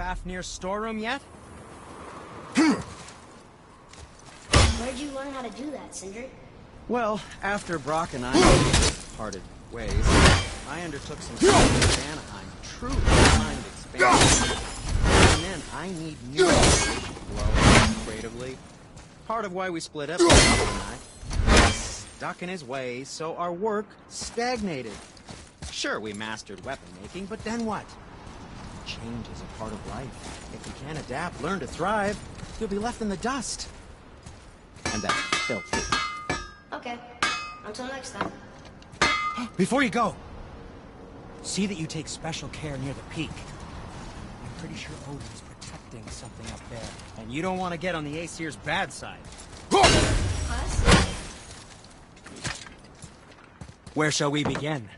Fafnir storeroom yet? Where'd you learn how to do that, Sindri? Well, after Brock and I parted ways, I undertook some study in Anaheim. Truly mind expansion. And then I need new well, creatively. Part of why we split up, Brock and I. Stuck in his ways, so our work stagnated. Sure, we mastered weapon making, but then what? Change is a part of life. If you can't adapt, learn to thrive, you'll be left in the dust. And that's filthy. Okay. Until next time. Before you go, see that you take special care near the peak. I'm pretty sure Odin's protecting something up there, and you don't want to get on the Aesir's bad side. Us? Where shall we begin?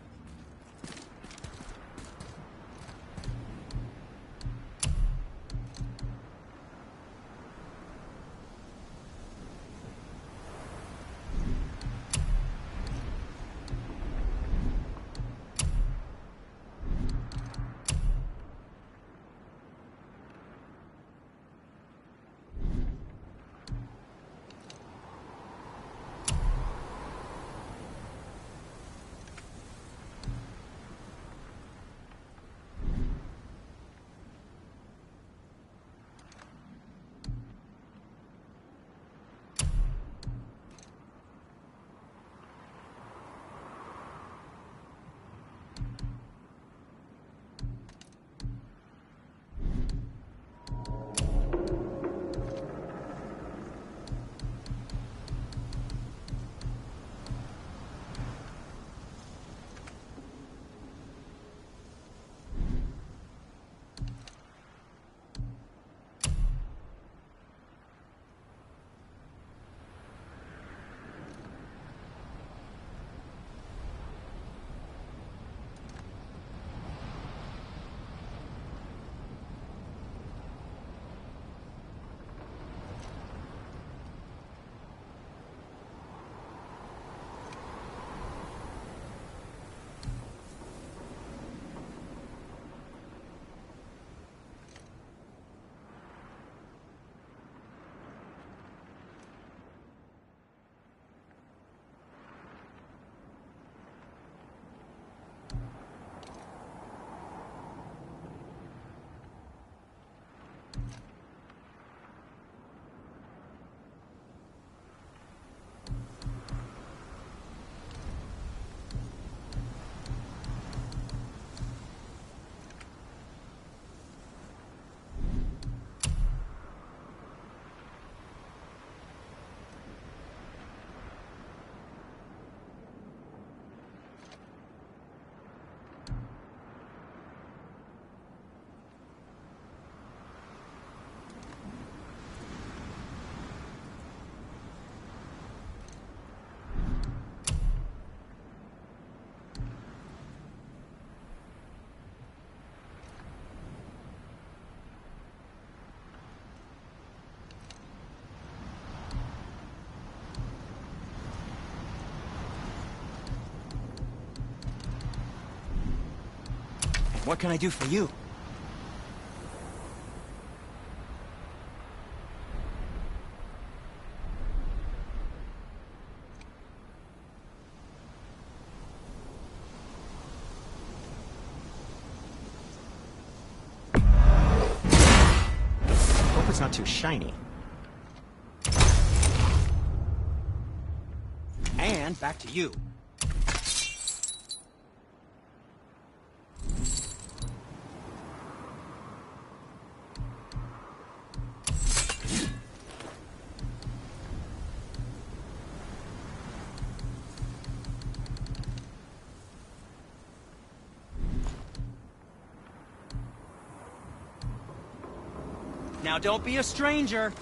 What can I do for you? Hope it's not too shiny. And back to you. Now don't be a stranger.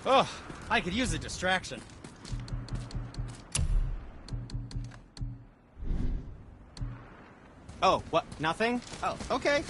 Oh, I could use a distraction. Oh, what? Nothing? Oh, okay.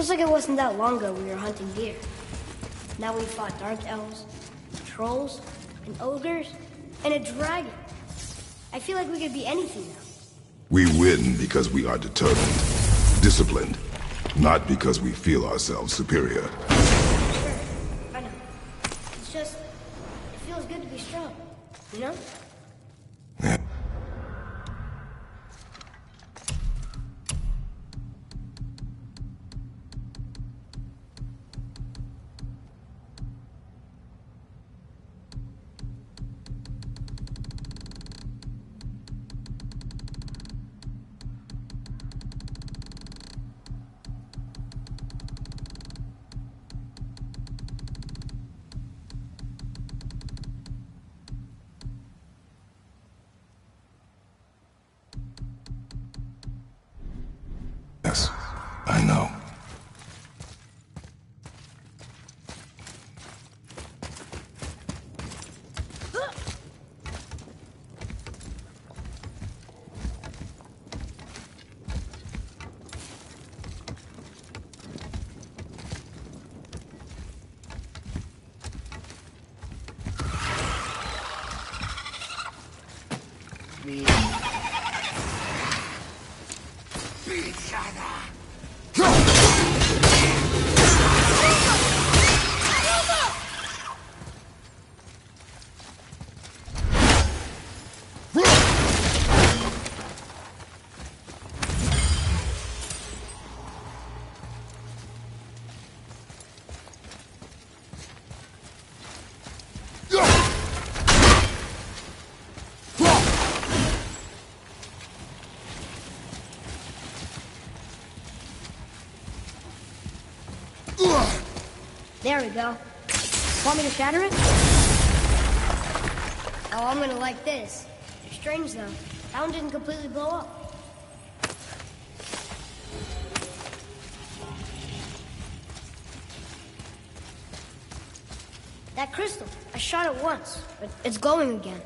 Feels like it wasn't that long ago we were hunting deer. Now we fought dark elves, trolls, and ogres, and a dragon. I feel like we could be anything now. We win because we are determined, disciplined, not because we feel ourselves superior. Sure, I know. It's just, it feels good to be strong, you know? Yeah. Yes, I know. There we go. Want me to shatter it? Oh, I'm gonna like this. They're strange though. That one didn't completely blow up. That crystal, I shot it once, but it's glowing again.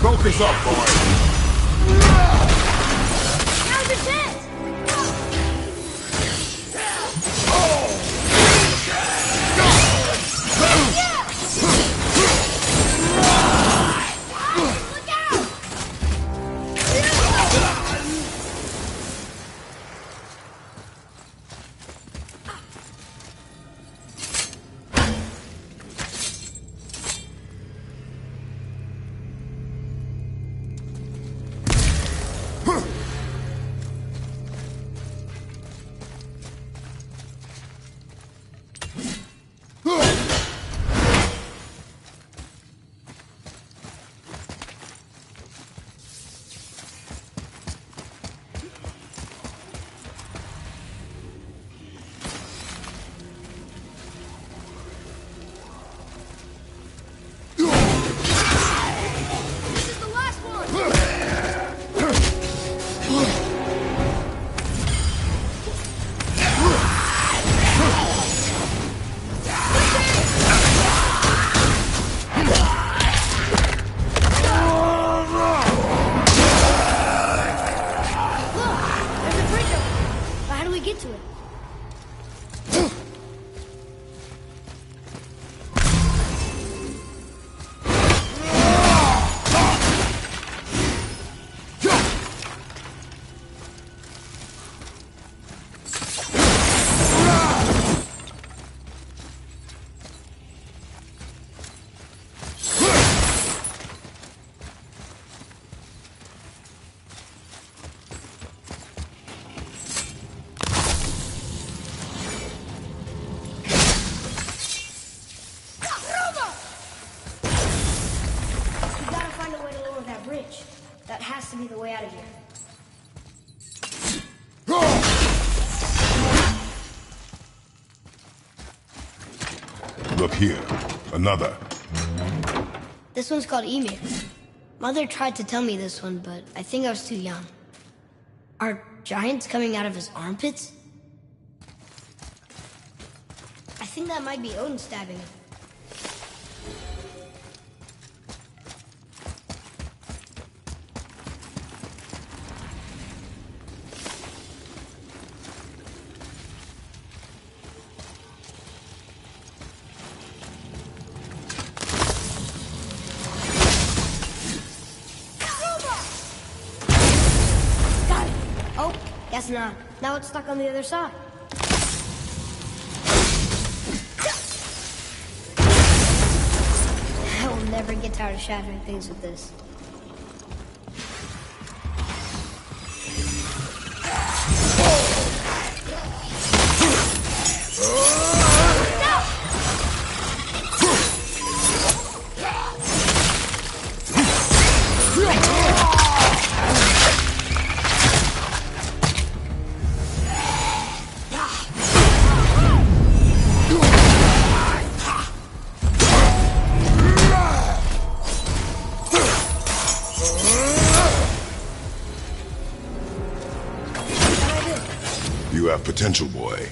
Focus up, boy! Now's your chance! Look out! be the way out of here. Look here. Another. This one's called Emir. Mother tried to tell me this one, but I think I was too young. Are giants coming out of his armpits? I think that might be Odin stabbing him. Guess not. Now it's stuck on the other side. I will never get tired of shattering things with this. You have potential, boy.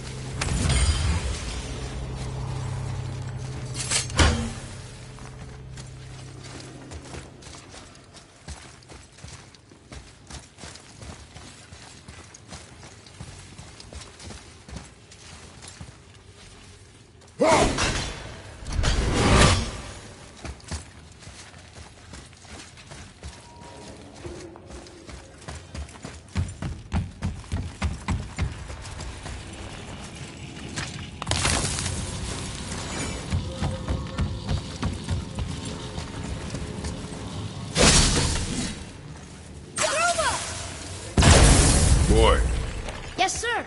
Boy. Yes, sir.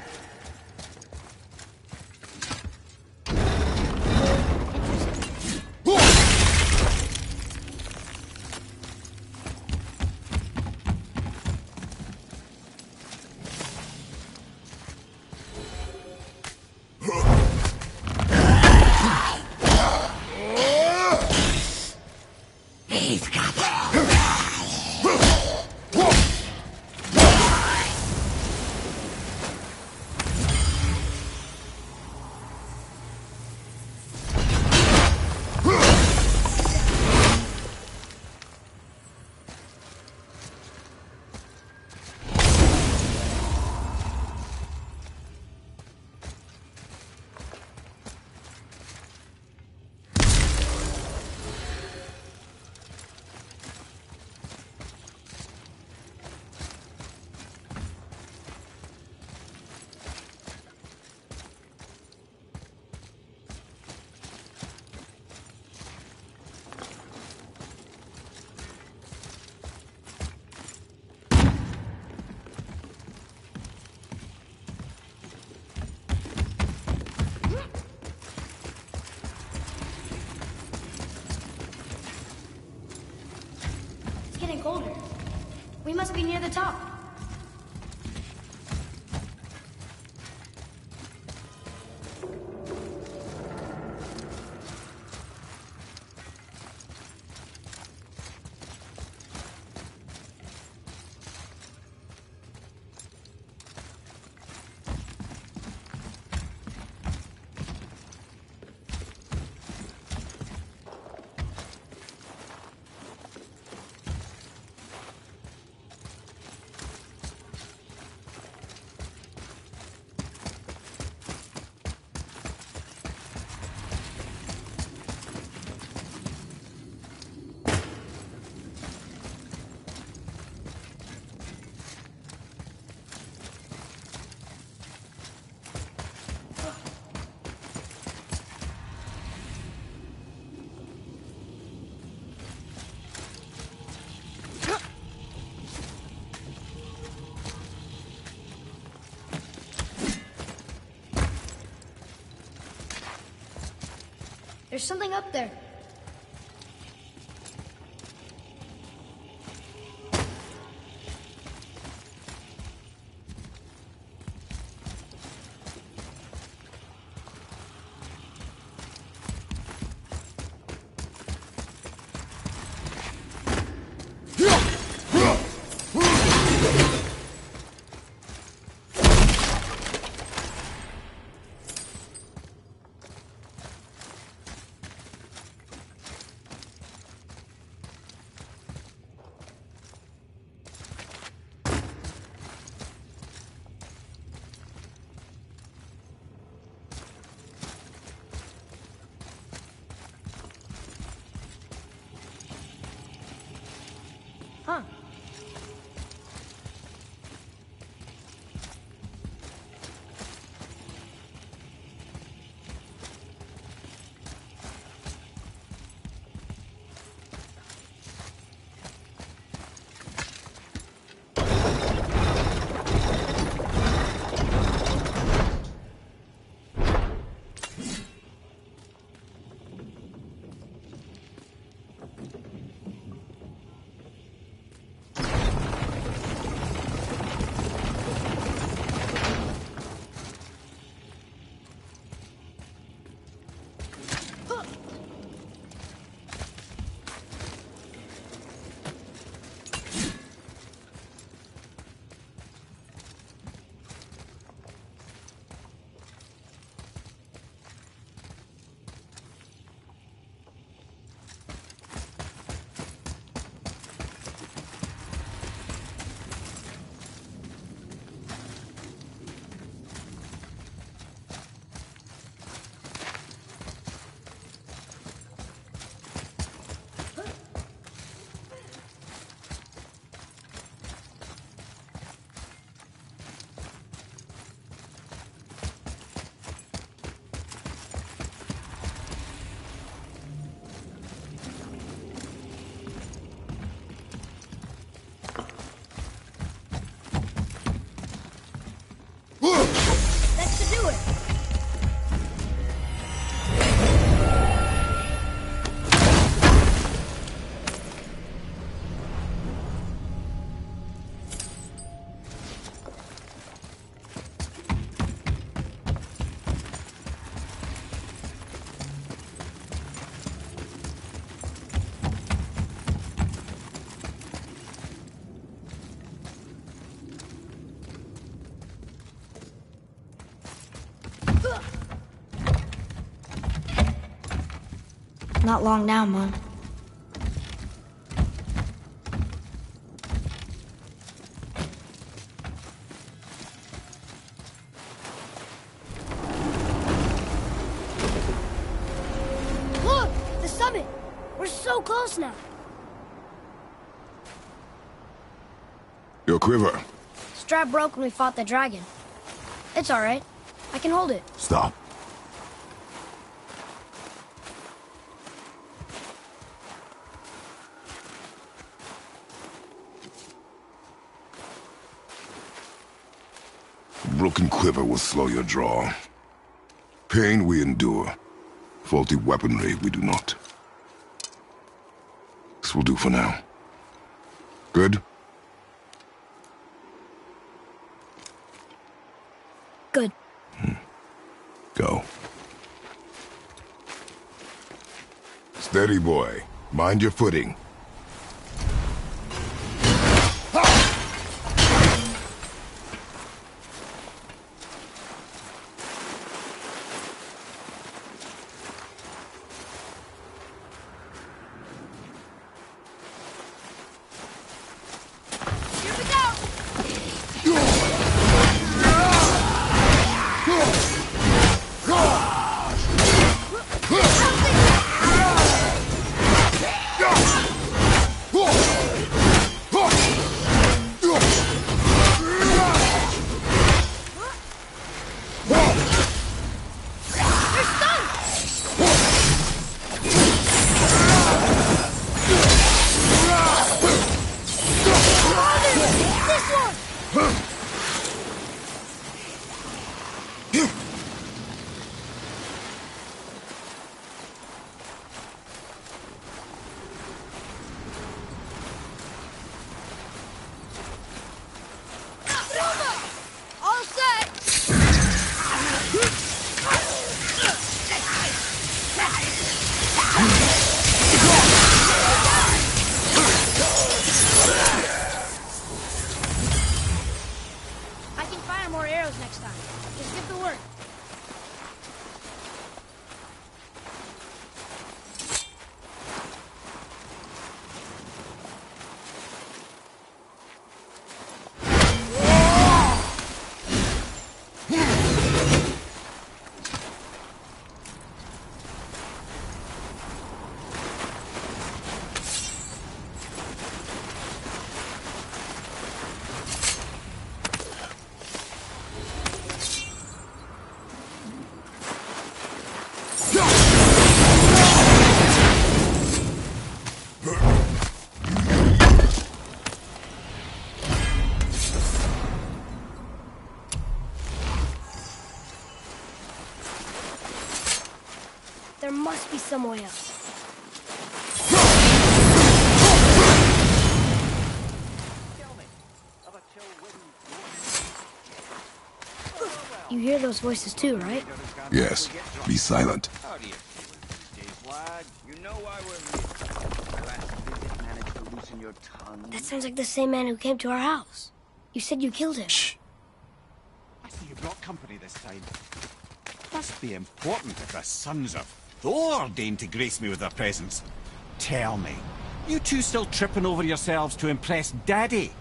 Colder. We must be near the top. There's something up there. Not long now, Mom. Look! The summit! We're so close now! Your quiver. Strap broke when we fought the dragon. It's alright. I can hold it. Stop. Broken quiver will slow your draw. Pain we endure. Faulty weaponry we do not. This will do for now. Good? Good. Go. Steady, boy. Mind your footing. Here we go! All set! I can fire more arrows next time. Just give the word. There must be some way up. You hear those voices too, right? Yes. Be silent. How do you feel these days, lad? You know why we're here. Last visit managed to loosen your tongue. That sounds like the same man who came to our house. You said you killed him. Shh. I see you brought company this time. Must be important if the sons of Thor deign to grace me with their presence. Tell me, you two still tripping over yourselves to impress Daddy?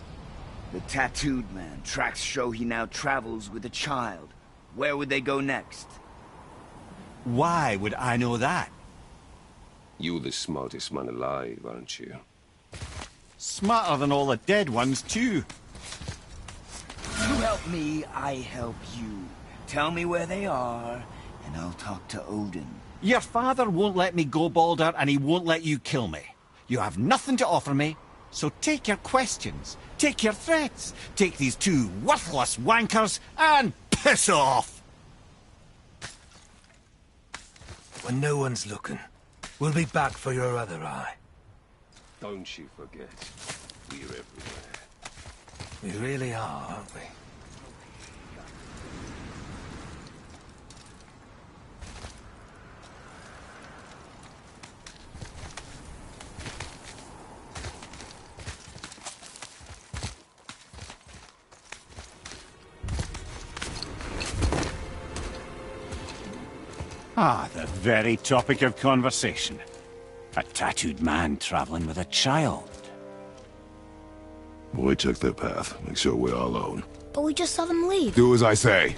The tattooed man. Tracks show he now travels with a child. Where would they go next? Why would I know that? You're the smartest man alive, aren't you? Smarter than all the dead ones, too. You help me, I help you. Tell me where they are, and I'll talk to Odin. Your father won't let me go, Balder, and he won't let you kill me. You have nothing to offer me, so take your questions, take your threats, take these two worthless wankers, and piss off! When no one's looking, we'll be back for your other eye. Don't you forget, we're everywhere. We really are, aren't we? Ah, the very topic of conversation. A tattooed man traveling with a child. Boy, check their path. Make sure we're all alone. But we just saw them leave. Do as I say.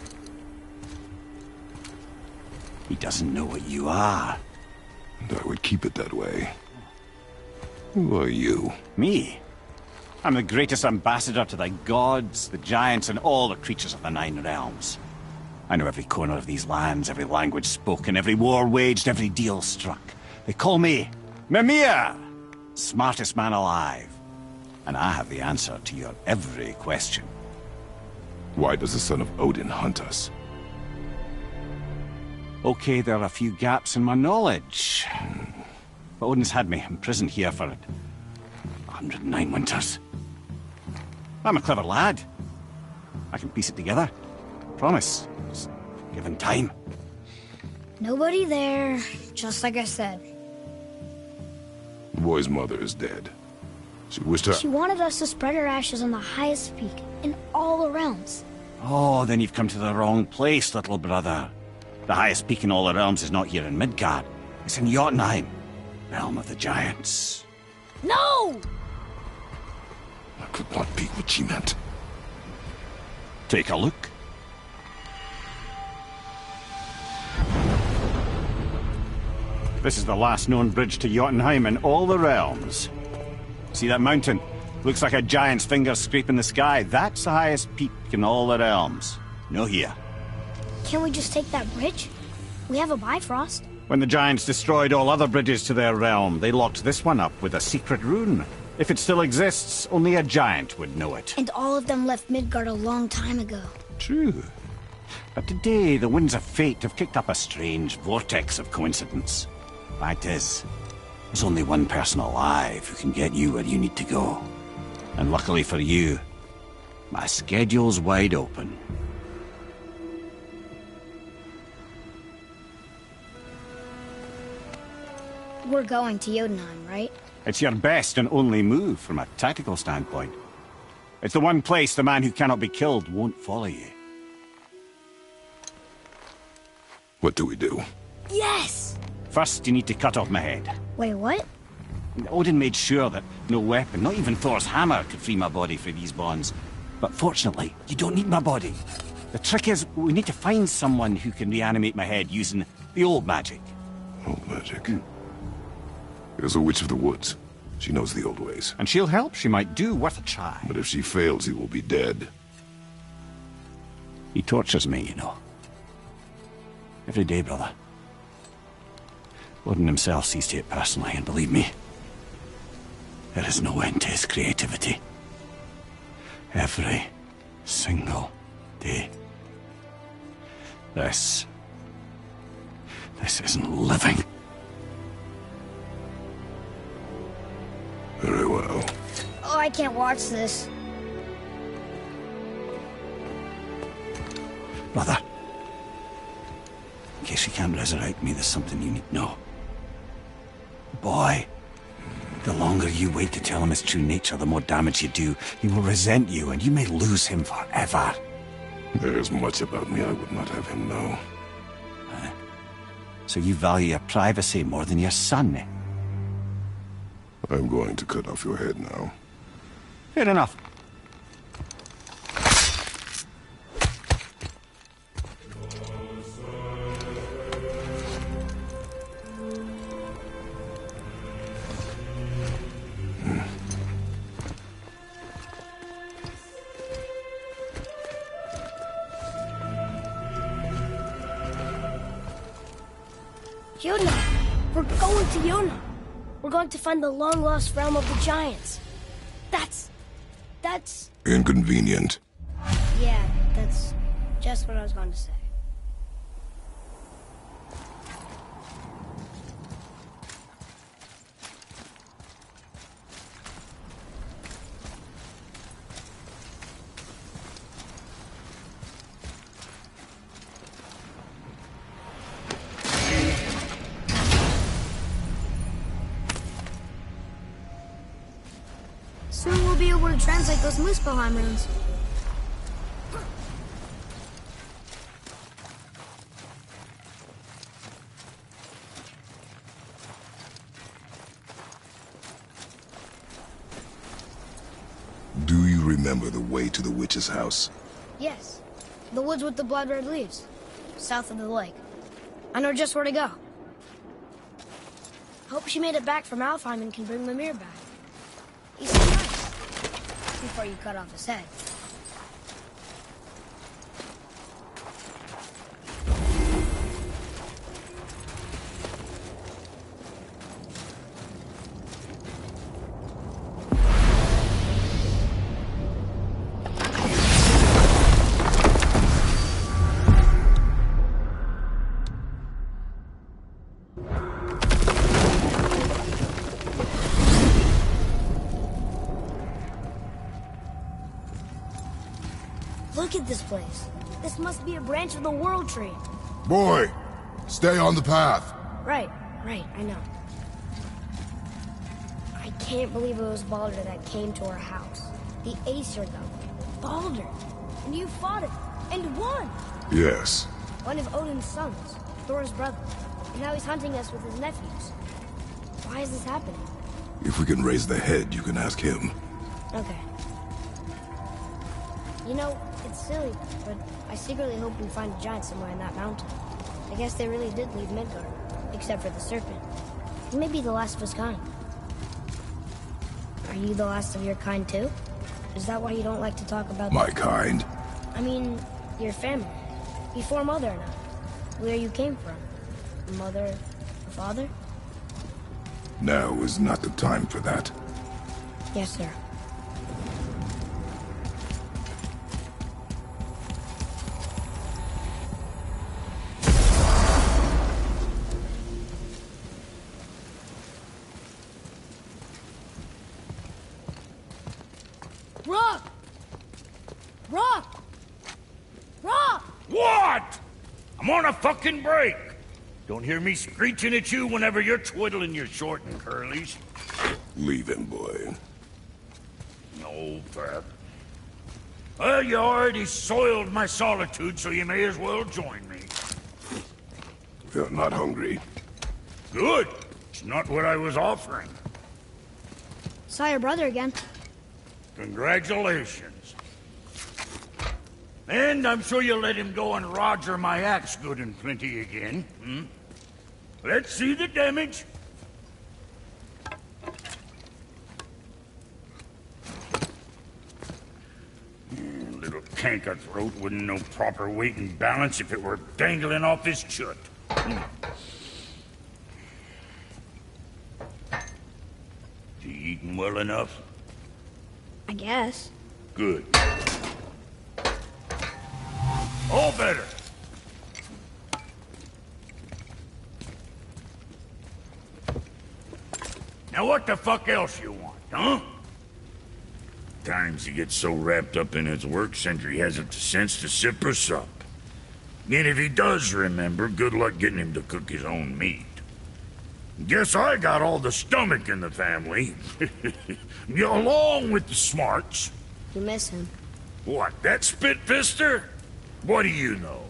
He doesn't know what you are. And I would keep it that way. Who are you? Me? I'm the greatest ambassador to the gods, the giants, and all the creatures of the Nine Realms. I know every corner of these lands, every language spoken, every war waged, every deal struck. They call me Mimir, smartest man alive. And I have the answer to your every question. Why does the son of Odin hunt us? Okay, there are a few gaps in my knowledge. But Odin's had me imprisoned here for 109 winters. I'm a clever lad. I can piece it together. Promise. Just given time. Nobody there, just like I said. The boy's mother is dead. She wished her... She wanted us to spread her ashes on the highest peak in all the realms. Oh, then you've come to the wrong place, little brother. The highest peak in all the realms is not here in Midgard. It's in Jotunheim, realm of the giants. No! That could not be what she meant. Take a look. This is the last known bridge to Jotunheim in all the realms. See that mountain? Looks like a giant's finger scraping the sky. That's the highest peak in all the realms. No here. Can't we just take that bridge? We have a Bifrost. When the giants destroyed all other bridges to their realm, they locked this one up with a secret rune. If it still exists, only a giant would know it. And all of them left Midgard a long time ago. True. But today, the winds of fate have kicked up a strange vortex of coincidence. Fact is, there's only one person alive who can get you where you need to go. And luckily for you, my schedule's wide open. We're going to Jotunheim, right? It's your best and only move from a tactical standpoint. It's the one place the man who cannot be killed won't follow you. What do we do? Yes! First, you need to cut off my head. Wait, what? Odin made sure that no weapon, not even Thor's hammer, could free my body for these bonds. But fortunately, you don't need my body. The trick is, we need to find someone who can reanimate my head using the old magic. Old magic. There's a witch of the woods. She knows the old ways. And she'll help, she might do, worth a try. But if she fails, he will be dead. He tortures me, you know. Every day, brother. Odin himself sees to it personally, and believe me, there is no end to his creativity. Every single day. This isn't living. Very well. Oh, I can't watch this. Brother, in case you can't resurrect me, there's something you need to know. Boy, the longer you wait to tell him his true nature, the more damage you do. He will resent you, and you may lose him forever. There is much about me I would not have him know. So you value your privacy more than your son, eh? I'm going to cut off your head now. Fair enough. Jotunheim! We're going to Jotunheim! We're going to find the long-lost realm of the giants. That's... Inconvenient. Yeah, that's just what I was going to say. Soon we'll be able to translate those Muspelheim runes. remember the way to the witch's house? Yes. The woods with the blood-red leaves. South of the lake. I know just where to go. Hope she made it back from Alfheim and can bring Mimir back. He seemed nice. Before you cut off his head. Look at this place. This must be a branch of the World Tree. Boy, stay on the path. Right, I know. I can't believe it was Baldur that came to our house. The Aesir god. Baldur. And you fought him. And won! Yes. One of Odin's sons. Thor's brother. And now he's hunting us with his nephews. Why is this happening? If we can raise the head, you can ask him. Okay. You know, it's silly, but I secretly hope we find a giant somewhere in that mountain. I guess they really did leave Midgard, except for the serpent. He may be the last of his kind. Are you the last of your kind too? Is that why you don't like to talk about My kind? I mean, your family. Before Mother and I. Where you came from. Mother, or father? Now is not the time for that. Yes, sir. Rock! Rock! Rock! What? I'm on a fucking break. Don't hear me screeching at you whenever you're twiddling your short and curlies. Leave him, boy. No, Pep. Well, you already soiled my solitude, so you may as well join me. You're not hungry. Good. It's not what I was offering. Saw your brother again. Congratulations. And I'm sure you'll let him go and Roger my axe good and plenty again. Hmm? Let's see the damage. Little canker throat wouldn't know proper weight and balance if it were dangling off his chut. You eating well enough? I guess. Good. All better. Now what the fuck else you want, huh? Times he gets so wrapped up in his work, Sentry hasn't the sense to sip or sup. And if he does remember, good luck getting him to cook his own meat. Guess I got all the stomach in the family. Along with the smarts. You miss him. What, that spit-fister? What do you know?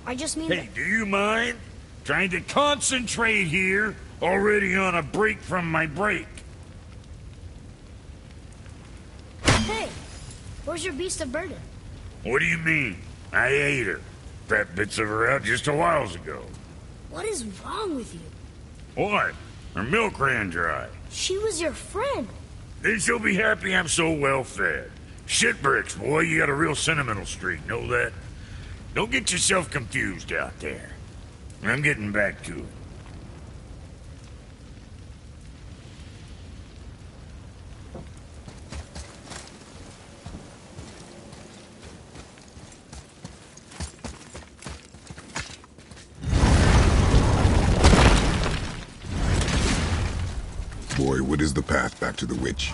I just mean Hey, do you mind? Trying to concentrate here, already on a break from my break. Hey! Where's your beast of burden? What do you mean? I ate her. Fat bits of her out just a while ago. What is wrong with you? What? Her milk ran dry. She was your friend. Then she'll be happy I'm so well fed. Shit bricks, boy, you got a real sentimental streak, know that? Don't get yourself confused out there. I'm getting back to it. Boy, what is the path back to the witch?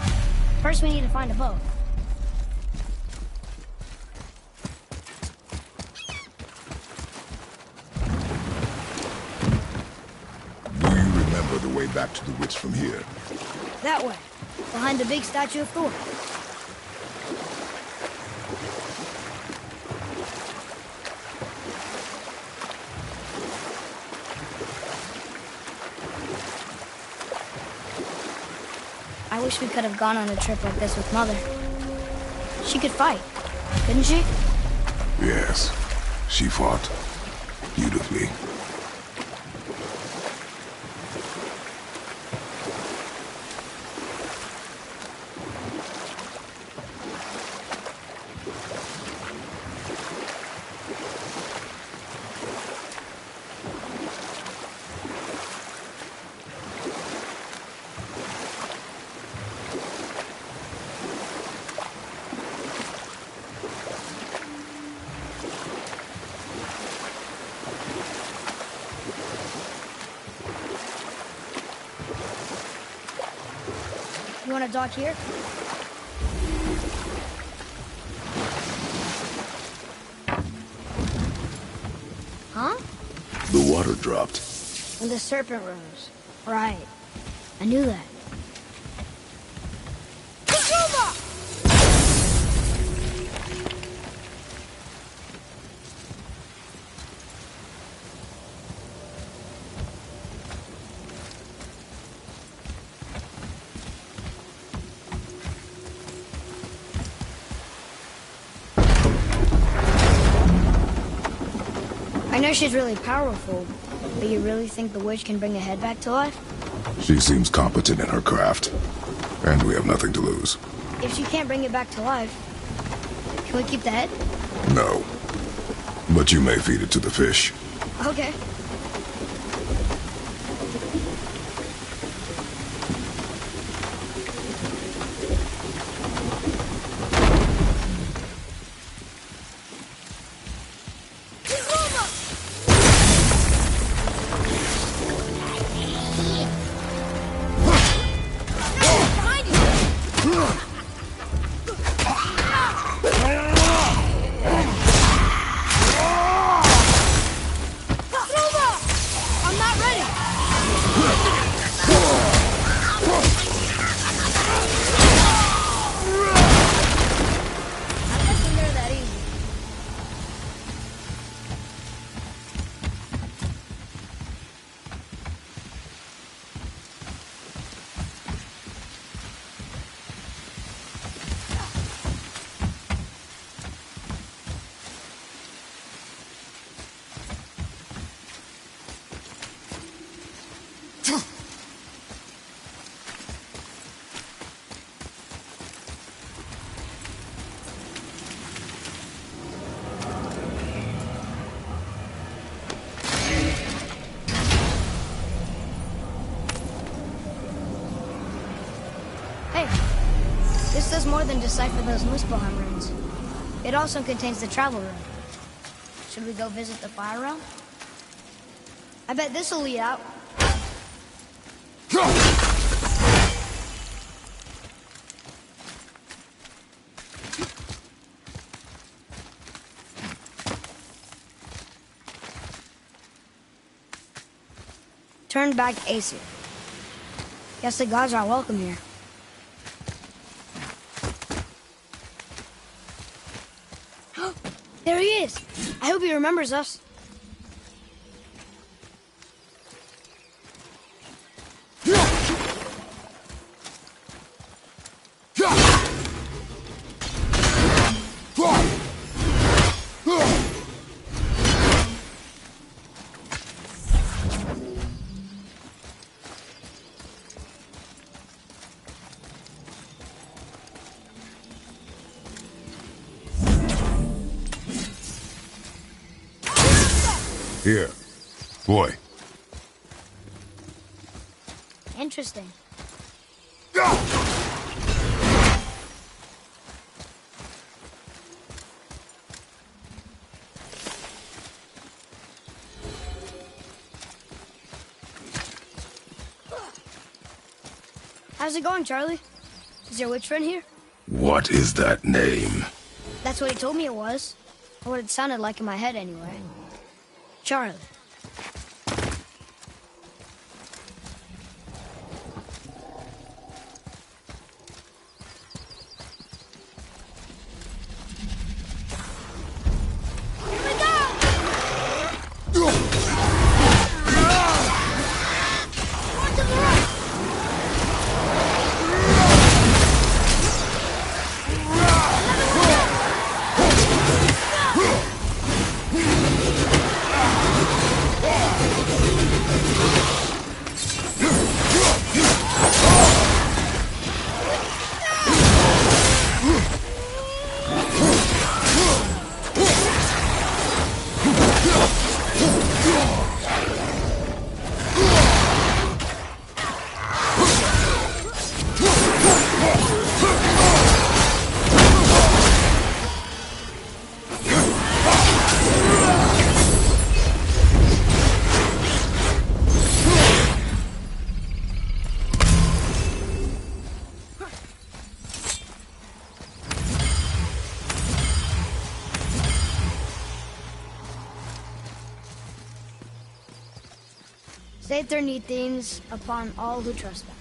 First we need to find a boat. Do you remember the way back to the witch from here? That way. Behind the big statue of Thor. I wish we could have gone on a trip like this with Mother. She could fight, couldn't she? Yes, she fought beautifully. You want to dock here? Huh? The water dropped. And the serpent rose. Right. I knew that. I know she's really powerful, but you really think the witch can bring a head back to life? She seems competent in her craft, and we have nothing to lose. If she can't bring it back to life, can we keep the head? No. But you may feed it to the fish. Okay. I'm not ready. I guess they're that easy. Hey, this does more than decipher those Muspelheim runes. It also contains the travel rune. Should we go visit the fire realm? I bet this'll lead out. Turn back Aesir. Guess the gods are welcome here. There he is! I hope he remembers us. Here. Boy. Interesting. How's it going, Charlie? Is your witch friend here? What is that name? That's what he told me it was. Or what it sounded like in my head, anyway. Charlie. Another one! Say eternity things upon all who trespass.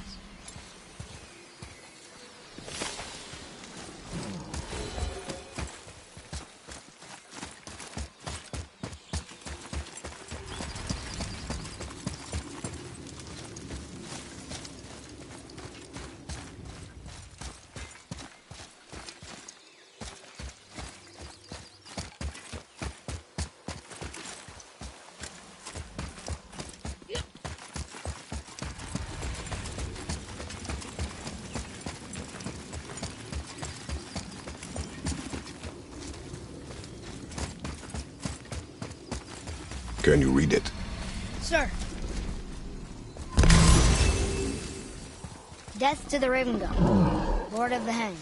Can you read it? Sir. Death to the Raven God, Lord of the Hanged.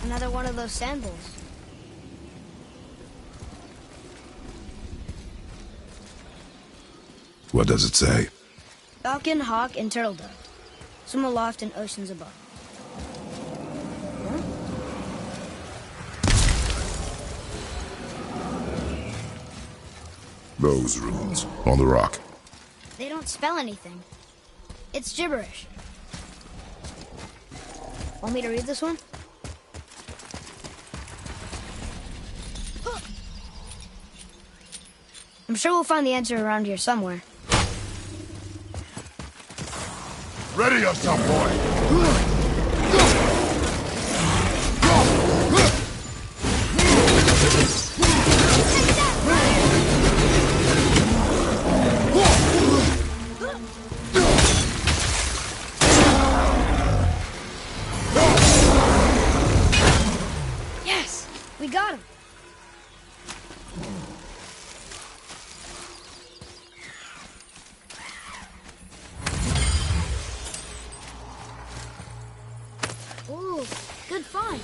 Another one of those sandals. What does it say? Falcon, hawk, and turtle dove. Swim aloft in oceans above. Huh? Those runes on the rock. They don't spell anything. It's gibberish. Want me to read this one? I'm sure we'll find the answer around here somewhere. Ready yourself, boy! Yes! We got him! Ooh, good find.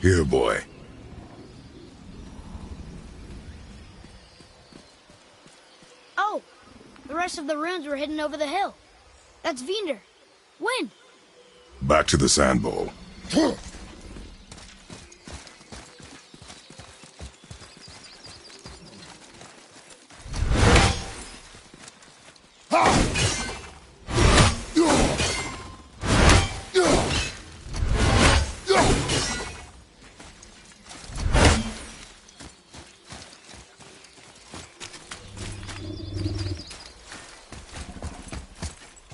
Here, boy. Oh, the rest of the runes were hidden over the hill. That's Vinder. When? Back to the sand bowl.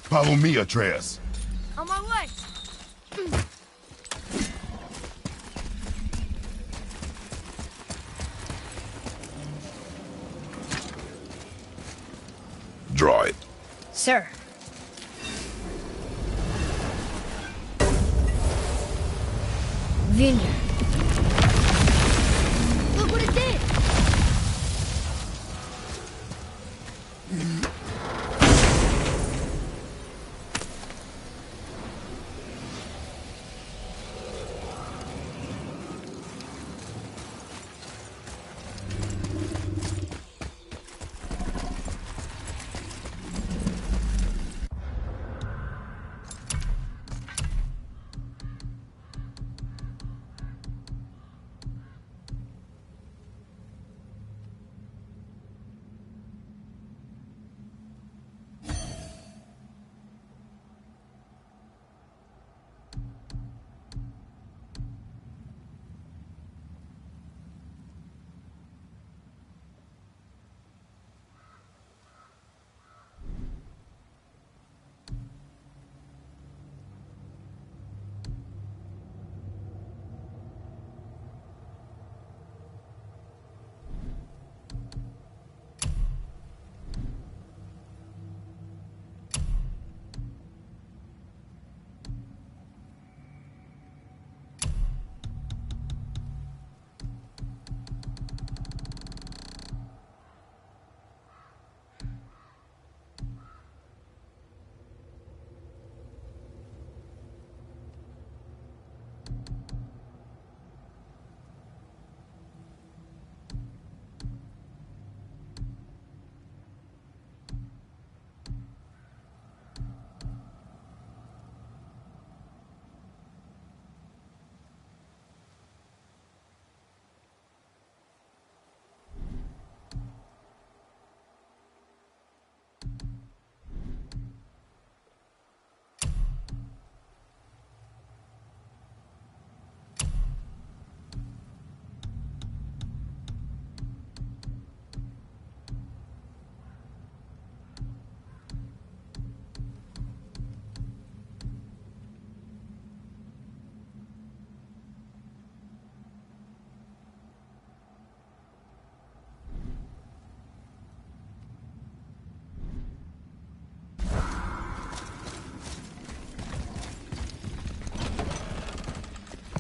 Follow me, Atreus. On my way. Draw it. Sir. Vinder. Look what it did!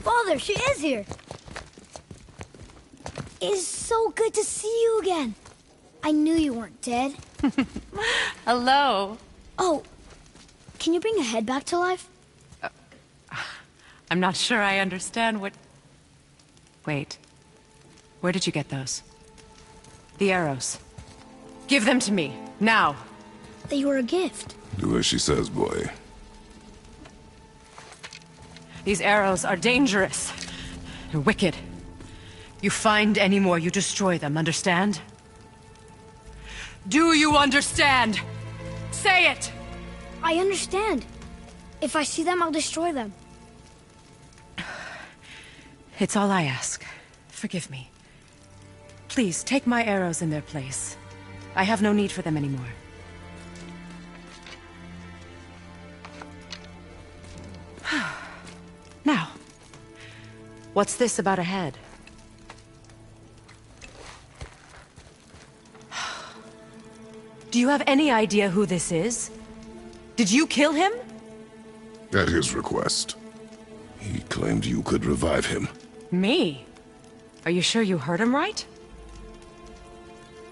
Father, she is here. It's so good to see you again. I knew you weren't dead. Hello. Oh, can you bring a head back to life? I'm not sure I understand what... Wait. Where did you get those? The arrows. Give them to me, now. They were a gift. Do as she says, boy. These arrows are dangerous. They're wicked. You find any more, you destroy them, understand? Do you understand? Say it! I understand. If I see them, I'll destroy them. It's all I ask. Forgive me. Please, take my arrows in their place. I have no need for them anymore. Now, what's this about a head? Do you have any idea who this is? Did you kill him? At his request. He claimed you could revive him. Me? Are you sure you heard him right?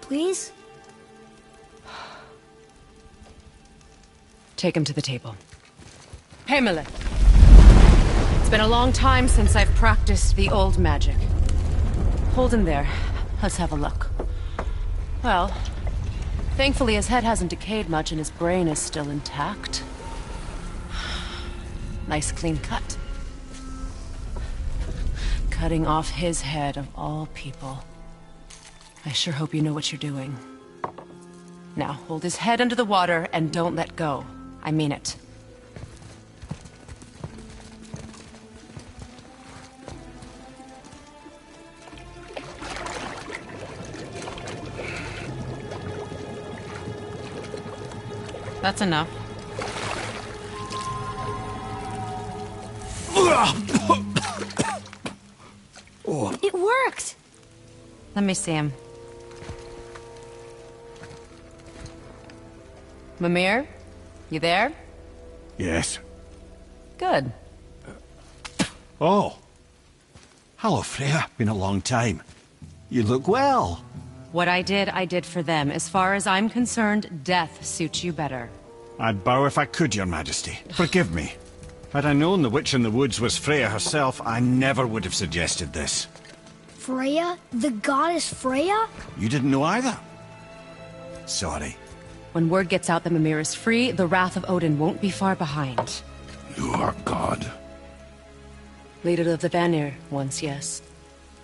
Please? Take him to the table. Pamela. It's been a long time since I've practiced the old magic. Hold him there. Let's have a look. Well, thankfully his head hasn't decayed much and his brain is still intact. Nice clean cut. Cutting off his head of all people. I sure hope you know what you're doing. Now, hold his head under the water and don't let go. I mean it. That's enough. It worked! Let me see him. Mimir? You there? Yes. Good. Oh. Hello, Freya. Been a long time. You look well. What I did for them. As far as I'm concerned, death suits you better. I'd bow if I could, Your Majesty. Forgive me. Had I known the witch in the woods was Freya herself, I never would have suggested this. Freya? The goddess Freya? You didn't know either? Sorry. When word gets out that Mimir is free, the wrath of Odin won't be far behind. You are God. Leader of the Vanir, once, yes.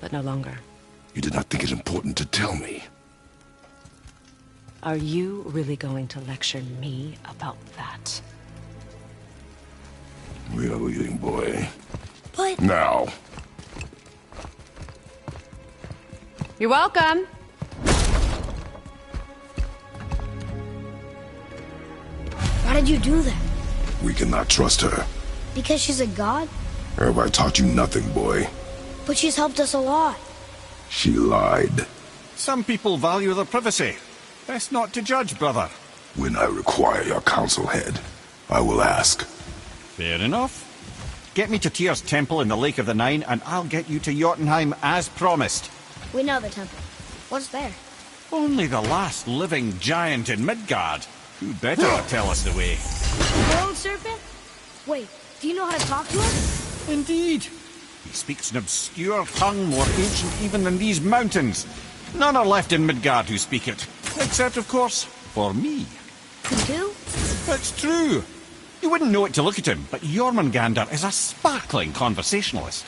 But no longer. You did not think it important to tell me. Are you really going to lecture me about that? We are leaving, boy. But... Now. You're welcome. Why did you do that? We cannot trust her. Because she's a god? Have I taught you nothing, boy? But she's helped us a lot. She lied. Some people value their privacy. Best not to judge, brother. When I require your council head, I will ask. Fair enough. Get me to Tyr's temple in the Lake of the Nine, and I'll get you to Jotunheim as promised. We know the temple. What's there? Only the last living giant in Midgard. Who better to tell us the way? Your own serpent? Wait, do you know how to talk to him? Indeed. He speaks an obscure tongue more ancient even than these mountains. None are left in Midgard who speak it. Except, of course, for me. You do? It's true. You wouldn't know it to look at him, but Jormungandr is a sparkling conversationalist.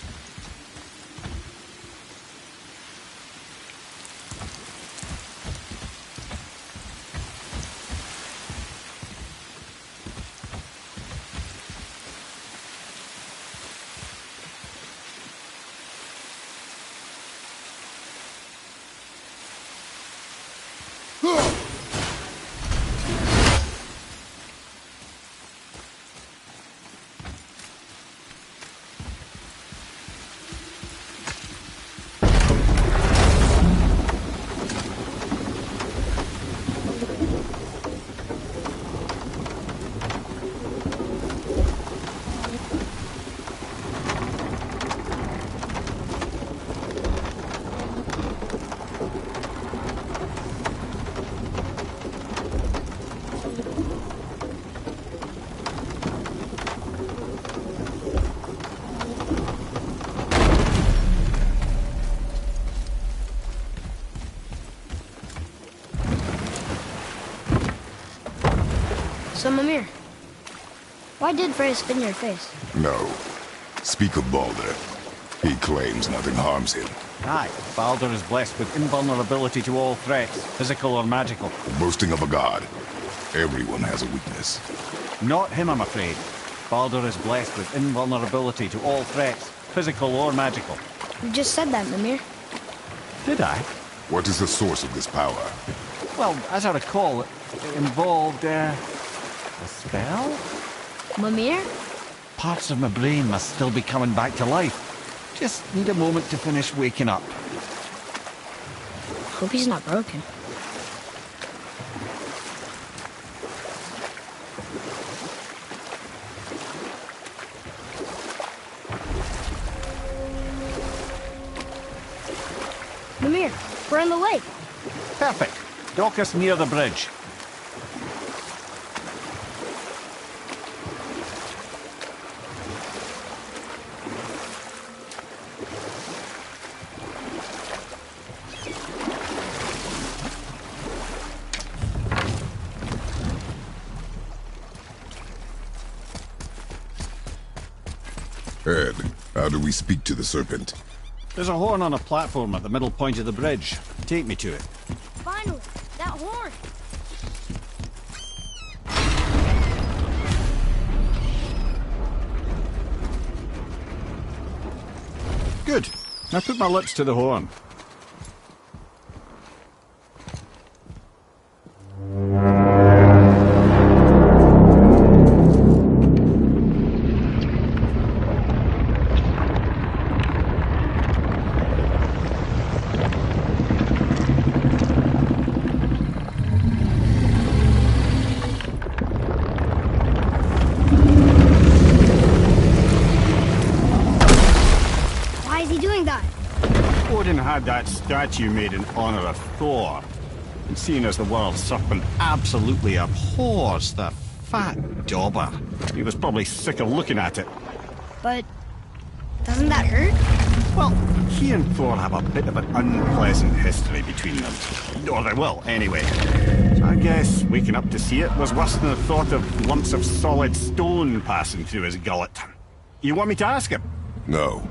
So, Mimir, why did Freya spit in your face? No. Speak of Baldur. He claims nothing harms him. Aye, Baldur is blessed with invulnerability to all threats, physical or magical. The boasting of a god. Everyone has a weakness. Not him, I'm afraid. Baldur is blessed with invulnerability to all threats, physical or magical. You just said that, Mimir. Did I? What is the source of this power? Well, as I recall, it involved, a spell? Mimir? Parts of my brain must still be coming back to life. Just need a moment to finish waking up. Hope he's not broken. Mimir, we're on the lake. Perfect. Dock us near the bridge. Ed, how do we speak to the serpent? There's a horn on a platform at the middle point of the bridge. Take me to it. Finally, that horn. Good. Now put my lips to the horn. Why is he doing that? Odin had that statue made in honor of Thor. And seeing as the world serpent absolutely abhors the fat dauber, he was probably sick of looking at it. But doesn't that hurt? Well, he and Thor have a bit of an unpleasant history between them. Or they will, anyway. So I guess waking up to see it was worse than the thought of lumps of solid stone passing through his gullet. You want me to ask him? No.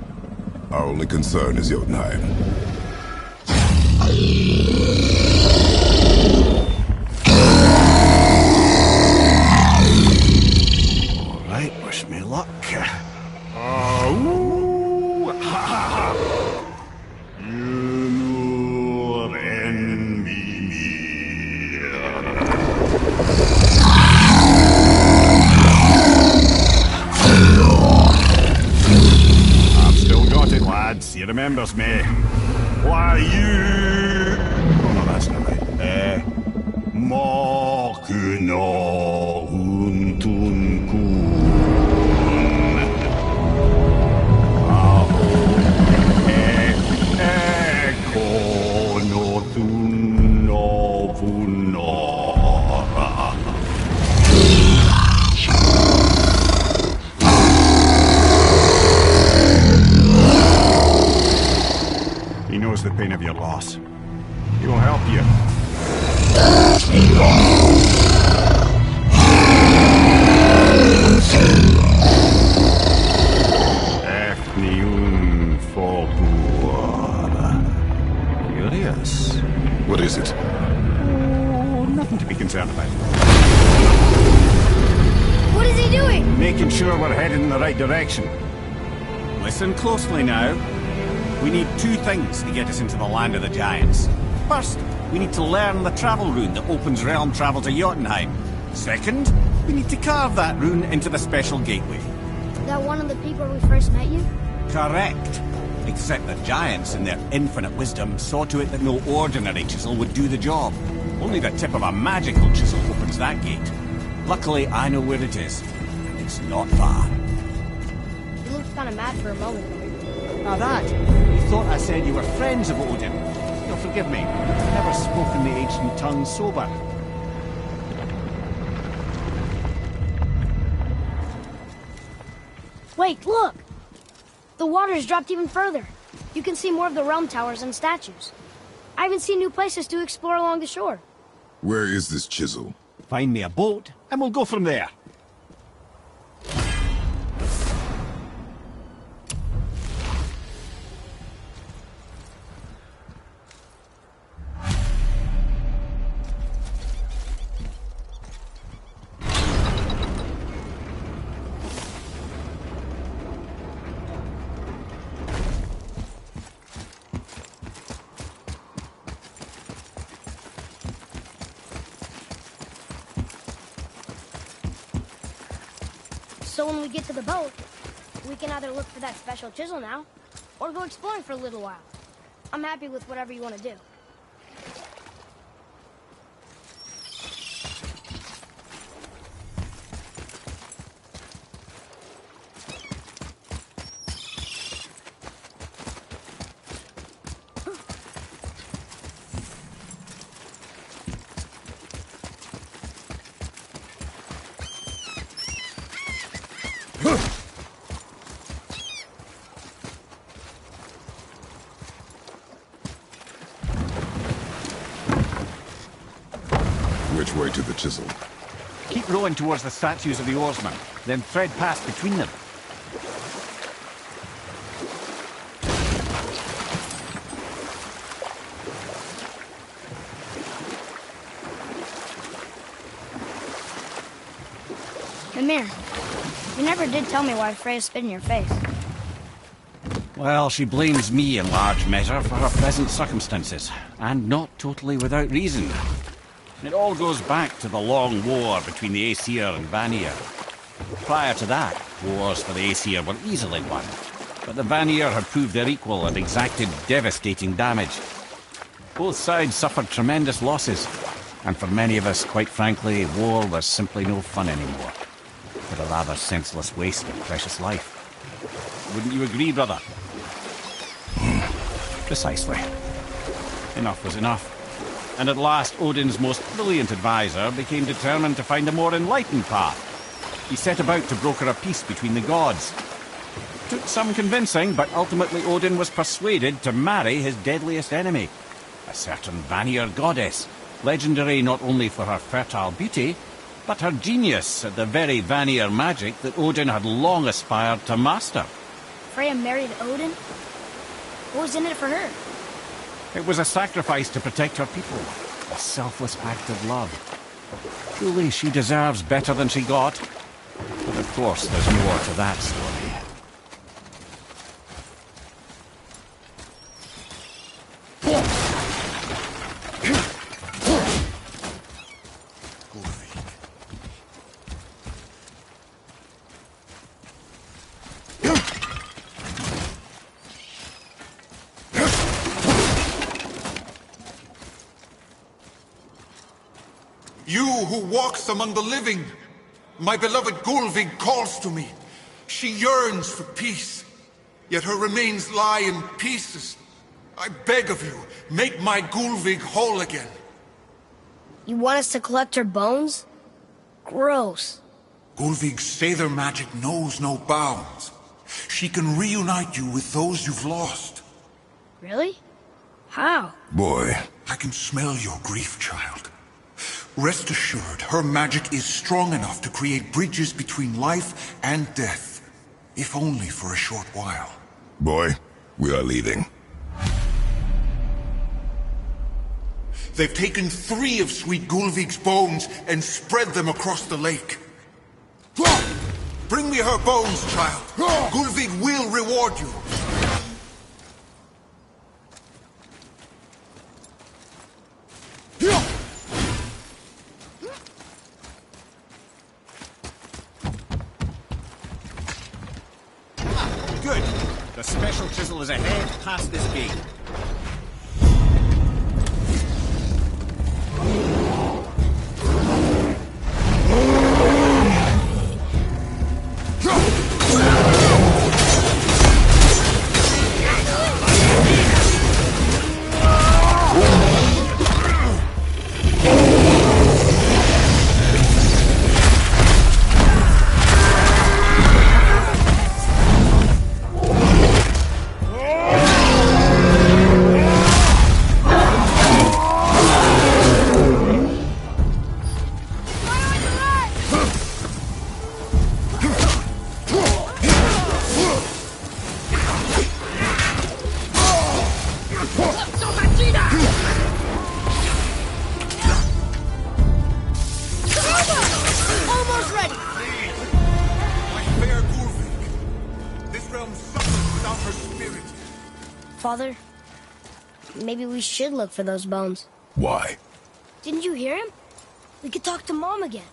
Our only concern is Jotunheim. All right, wish me luck. Ooh, ha ha ha! You envy me. I've still got it, lads. He remembers me. Why you? Oh no, that's not right. Makuna huntunkun. He knows the pain of your loss. He will help you. Efniun Folgur. Curious. What is it? Oh, nothing to be concerned about. What is he doing? Making sure we're headed in the right direction. Listen closely now. We need two things to get us into the land of the giants. First, we need to learn the travel rune that opens realm travel to Jotunheim. Second, we need to carve that rune into the special gateway. That one of the peak where we first met you? Correct. Except the giants, in their infinite wisdom, saw to it that no ordinary chisel would do the job. Only the tip of a magical chisel opens that gate. Luckily, I know where it is. And it's not far. You looked kind of mad for a moment. Now that, you thought I said you were friends of Odin. You'll forgive me. I've never spoken the ancient tongue sober. Wait, look! The water's dropped even further. You can see more of the realm towers and statues. I even see new places to explore along the shore. Where is this chisel? Find me a boat, and we'll go from there. So when we get to the boat, we can either look for that special chisel now, or go exploring for a little while. I'm happy with whatever you want to do. Which way to the chisel? Keep rowing towards the statues of the oarsmen, then thread past between them. Mimir, you never did tell me why Freya spit in your face. Well, she blames me in large measure for her present circumstances, and not totally without reason. It all goes back to the long war between the Aesir and Vanir. Prior to that, wars for the Aesir were easily won, but the Vanir had proved their equal and exacted devastating damage. Both sides suffered tremendous losses, and for many of us, quite frankly, war was simply no fun anymore, but a rather senseless waste of precious life. Wouldn't you agree, brother? Precisely. Enough was enough. And at last, Odin's most brilliant advisor became determined to find a more enlightened path. He set about to broker a peace between the gods. Took some convincing, but ultimately Odin was persuaded to marry his deadliest enemy, a certain Vanir goddess, legendary not only for her fertile beauty, but her genius at the very Vanir magic that Odin had long aspired to master. Freya married Odin? What was in it for her? It was a sacrifice to protect her people, a selfless act of love. Truly, she deserves better than she got. But of course, there's more to that story. You who walks among the living, my beloved Gulvig calls to me. She yearns for peace, yet her remains lie in pieces. I beg of you, make my Gulvig whole again. You want us to collect her bones? Gross. Gulvig's Sather magic knows no bounds. She can reunite you with those you've lost. Really? How? Boy. I can smell your grief, child. Rest assured, her magic is strong enough to create bridges between life and death, if only for a short while. Boy, we are leaving. They've taken 3 of Sweet Gulvig's bones and spread them across the lake. Bring me her bones, child. Gulvig will reward you. Good. The special chisel is ahead past this gate. Father, maybe we should look for those bones. Why? Didn't you hear him? We could talk to Mom again.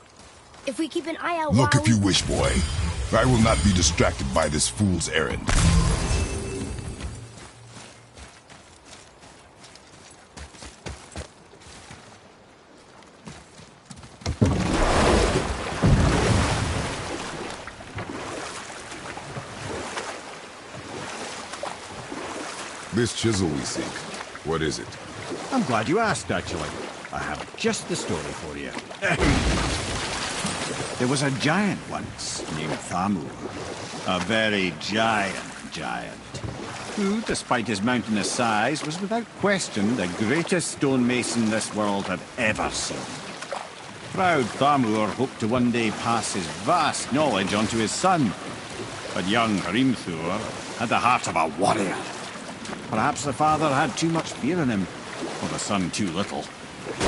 If we keep an eye out Look while if you wish, boy. I will not be distracted by this fool's errand. This chisel we seek, what is it? I'm glad you asked, actually. I have just the story for you. There was a giant once, named Thamur. A very giant, who, despite his mountainous size, was without question the greatest stonemason this world had ever seen. Proud Thamur hoped to one day pass his vast knowledge on to his son. But young Hrimthur had the heart of a warrior. Perhaps the father had too much fear in him, or the son too little.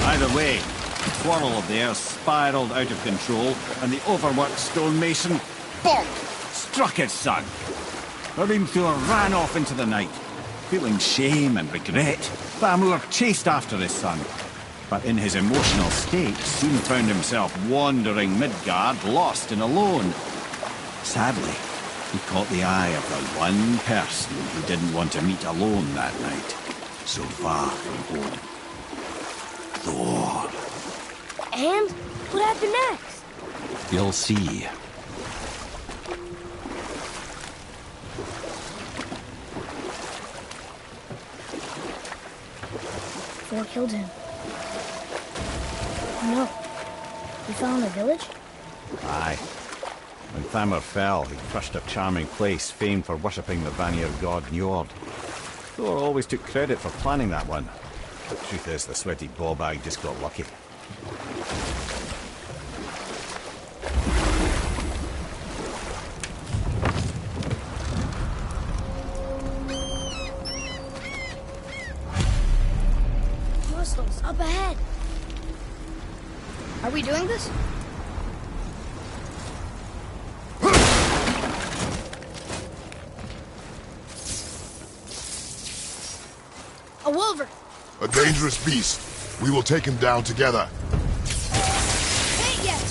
Either way, the quarrel of theirs spiraled out of control, and the overworked stonemason, bonk, struck his son. Hrimthur ran off into the night. Feeling shame and regret, Thamur chased after his son, but in his emotional state soon found himself wandering Midgard, lost and alone. Sadly, he caught the eye of the one person he didn't want to meet alone that night, so far from home. Thor. And what happened next? You'll see. Thor killed him. No. We fell in the village? Aye. When Thamur fell, he crushed a charming place famed for worshipping the Vanir god Njord. Thor always took credit for planning that one. The truth is, the sweaty ballbag just got lucky. Muscles, up ahead. Are we doing this? A wolver! A dangerous beast. We will take him down together. Ain't yet!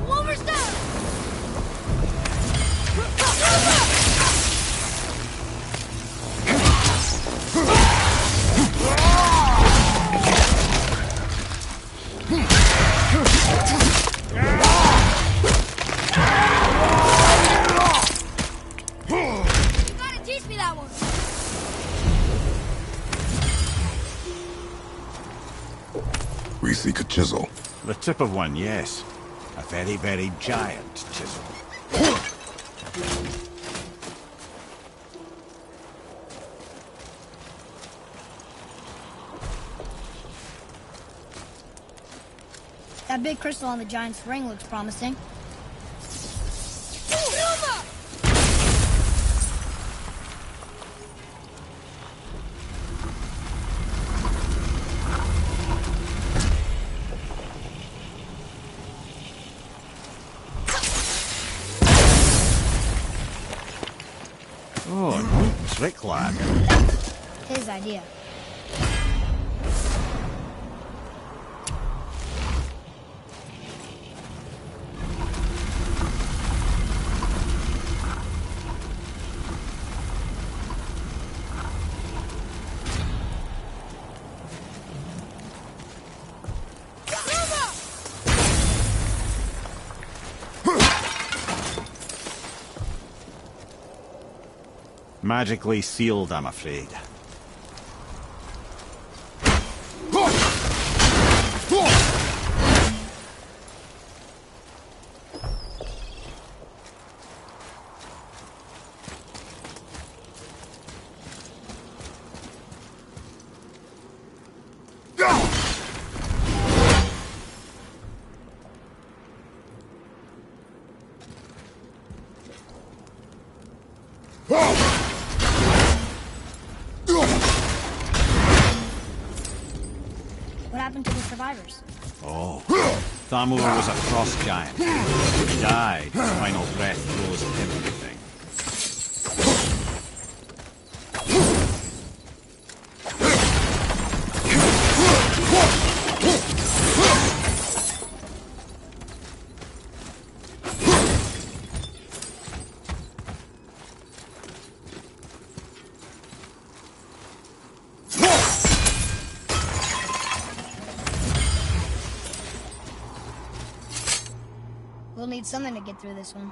Wolver's down! You gotta teach me that one! We seek a chisel. The tip of one, yes. A very, very giant chisel. That big crystal on the giant's ring looks promising. Oh, trick lad. His idea. Magically sealed, I'm afraid. survivors. Oh. Thamur was a frost giant. He died. His final breath froze everything. We'll need something to get through this one.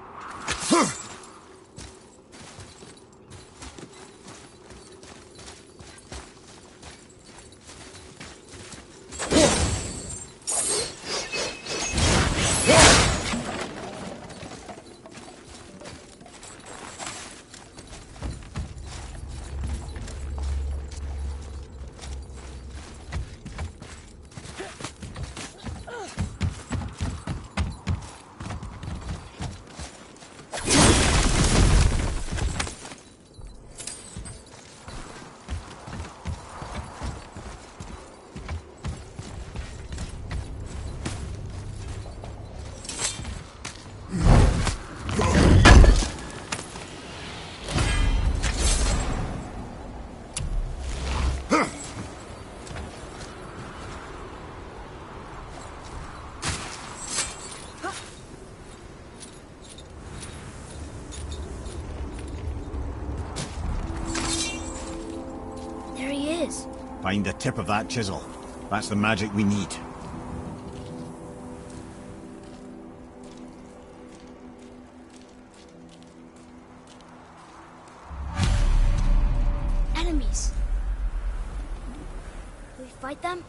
There he is. Find the tip of that chisel. That's the magic we need. Enemies. Can we fight them?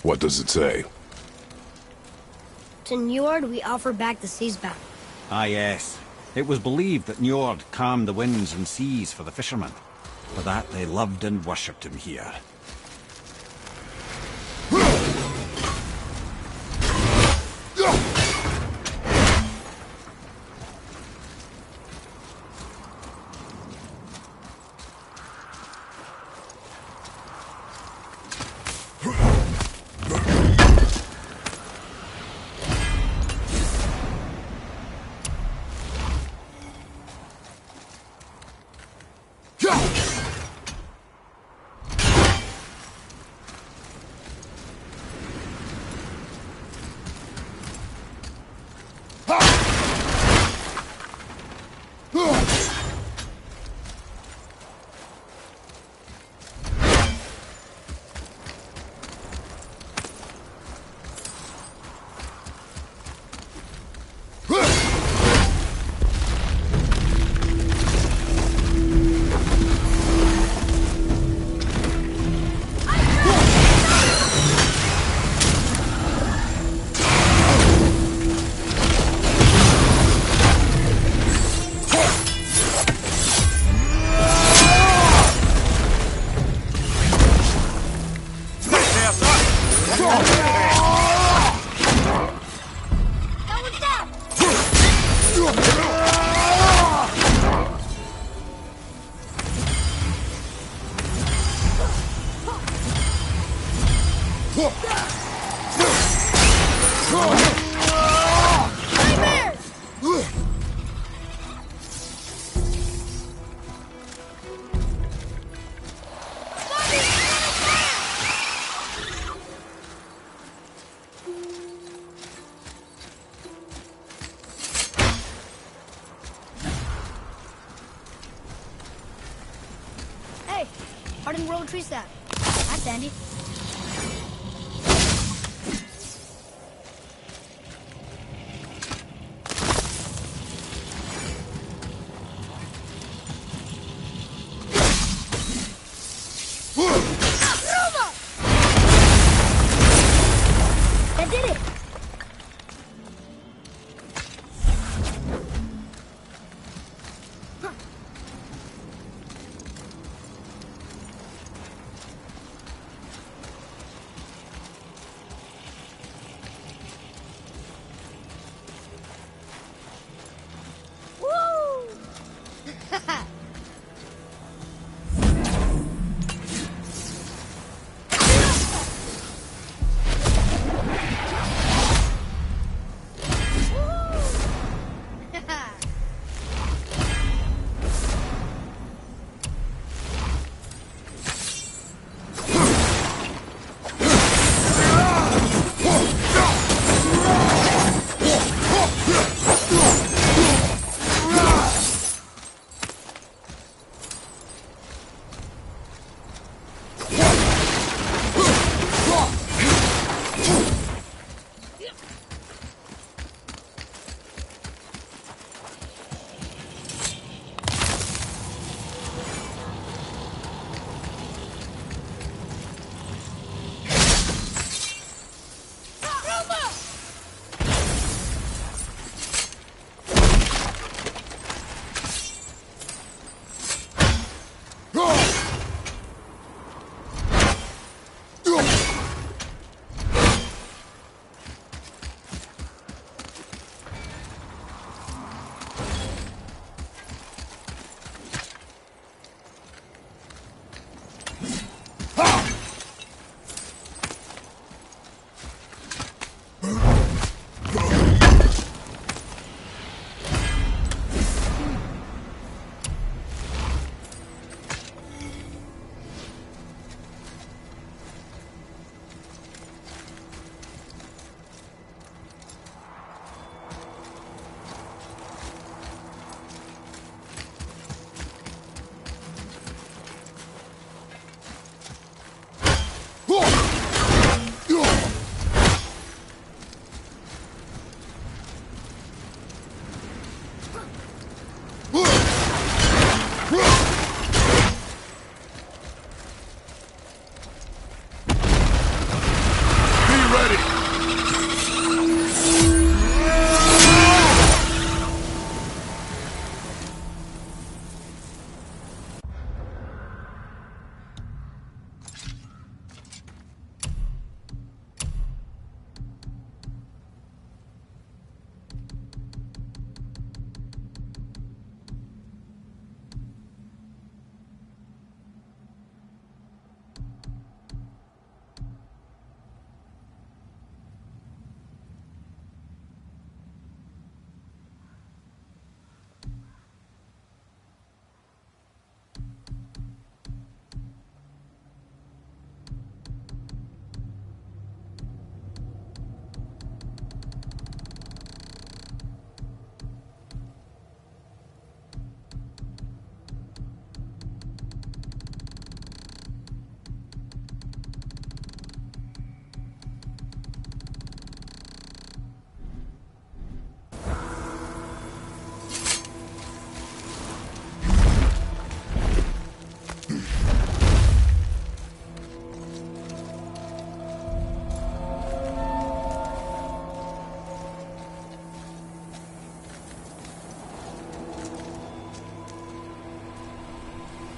What does it say? To Njord, we offer back the seas bound. Ah, yes. It was believed that Njord calmed the winds and seas for the fishermen. For that, they loved and worshipped him here. That one's down! Nightmares! Hey, hardened world tree sap. That's handy. That did it! Woo!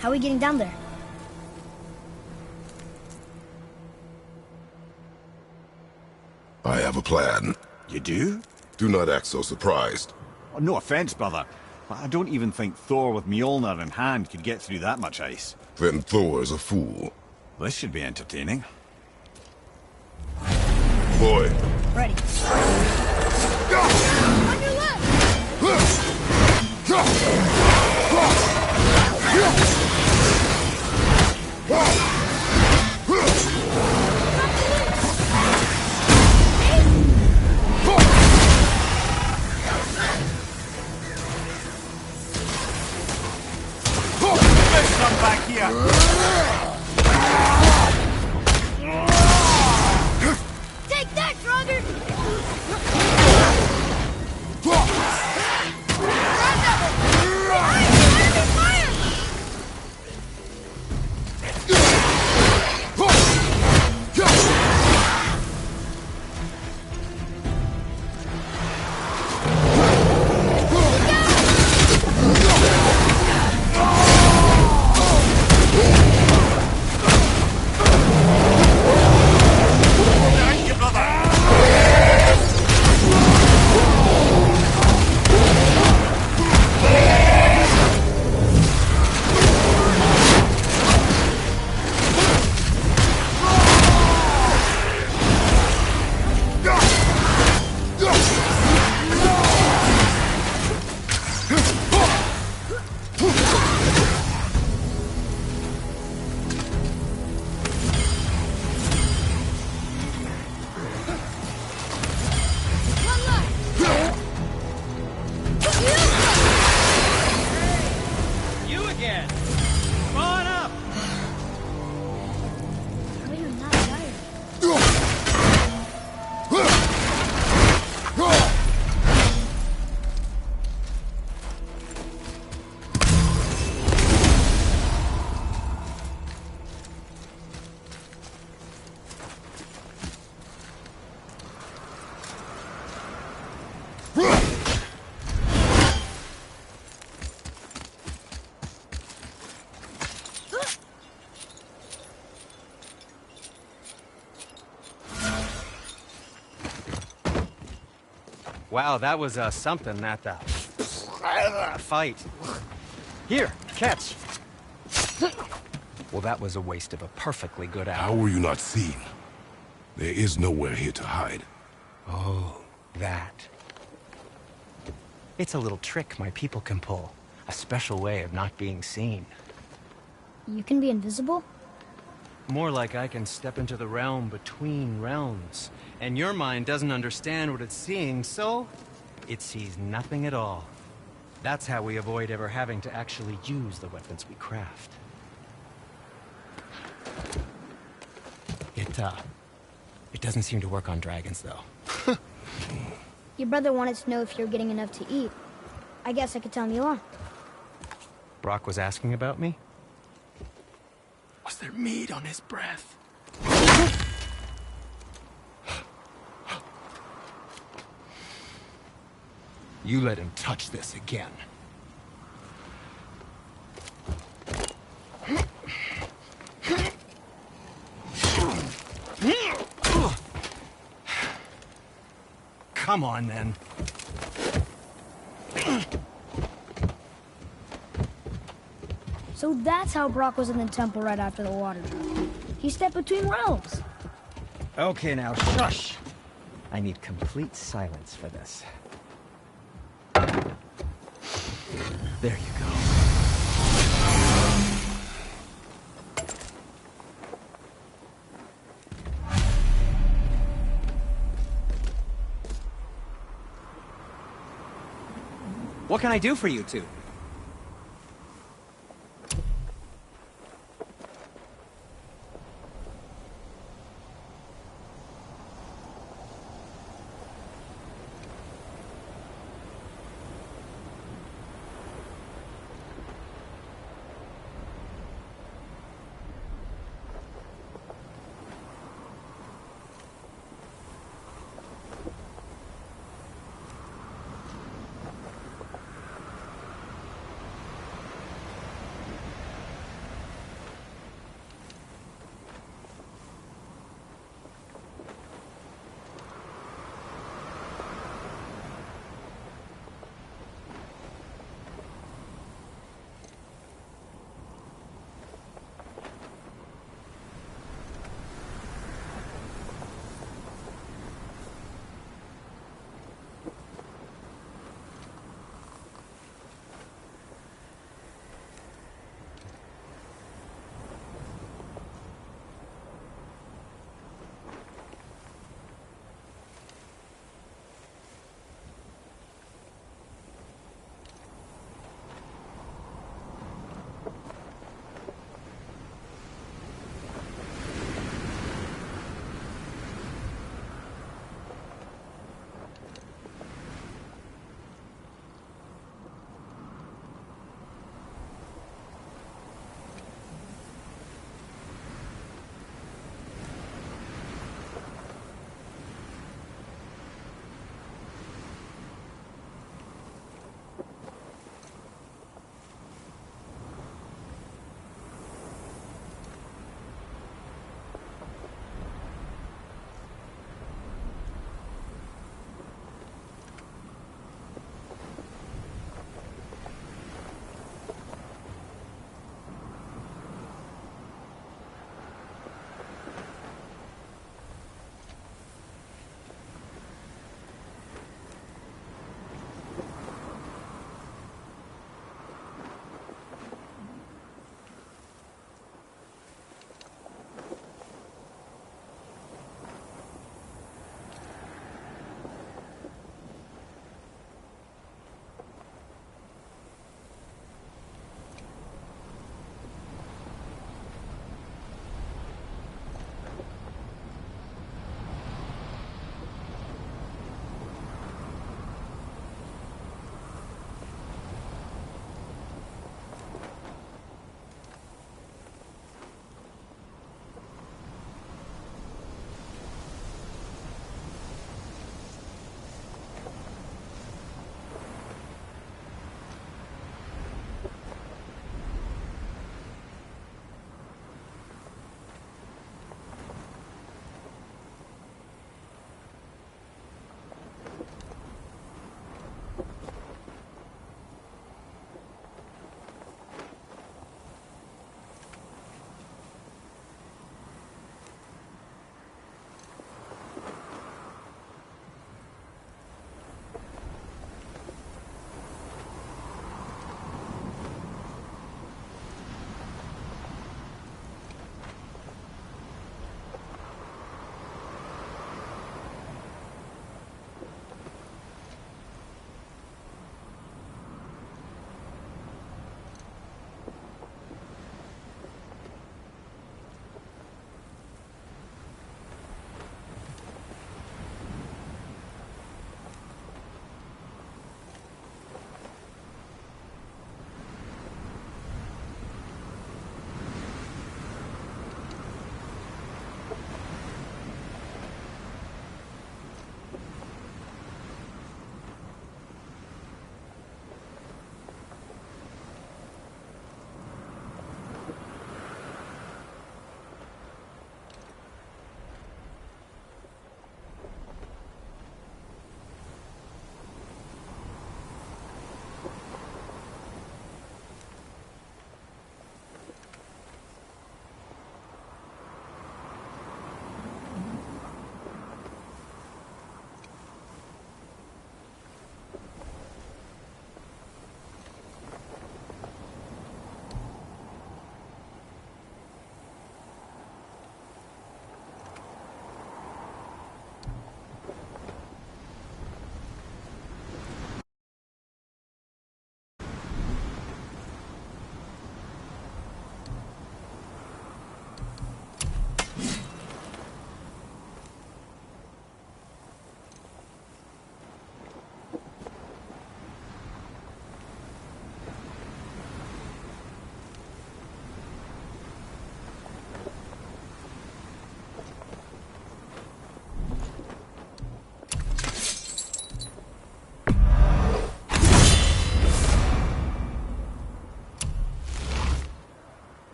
How are we getting down there? I have a plan. You do? Do not act so surprised. Oh, no offense, brother, but I don't even think Thor with Mjolnir in hand could get through that much ice. Then Thor's a fool. This should be entertaining. Boy. Ready. On your left! Let's come back here! Take that, Draugr! You again! Come on up! How are you not tired? Wow, that was something, that fight. Here, catch. Well, that was a waste of a perfectly good hour. How were you not seen? There is nowhere here to hide. Oh, that. It's a little trick my people can pull. A special way of not being seen. You can be invisible? More like I can step into the realm between realms. And your mind doesn't understand what it's seeing, so it sees nothing at all. That's how we avoid ever having to actually use the weapons we craft. It doesn't seem to work on dragons, though. Your brother wanted to know if you're getting enough to eat. I guess I could tell him you are. Brock was asking about me? Was there meat on his breath? You let him touch this again. Come on, then. So that's how Brock was in the temple right after the water drop. He stepped between realms. Okay, now, shush! I need complete silence for this. There you go. What can I do for you two?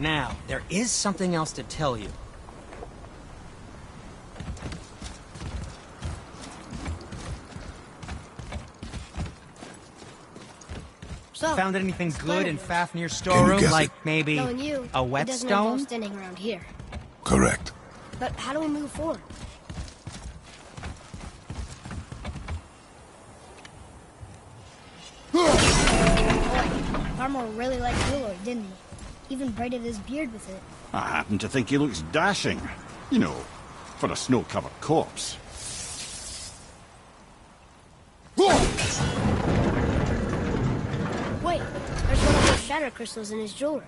Now, there is something else to tell you. So, Found anything good in Spider-Man. Fafnir's storeroom? guess Like it? maybe Knowing you, a it doesn't whetstone? involve standing around here. Correct. But how do we move forward? Farmer really liked jewelry, didn't he? Even braided his beard with it. I happen to think he looks dashing. You know, for a snow-covered corpse. Wait, there's one of those shatter crystals in his jewelry.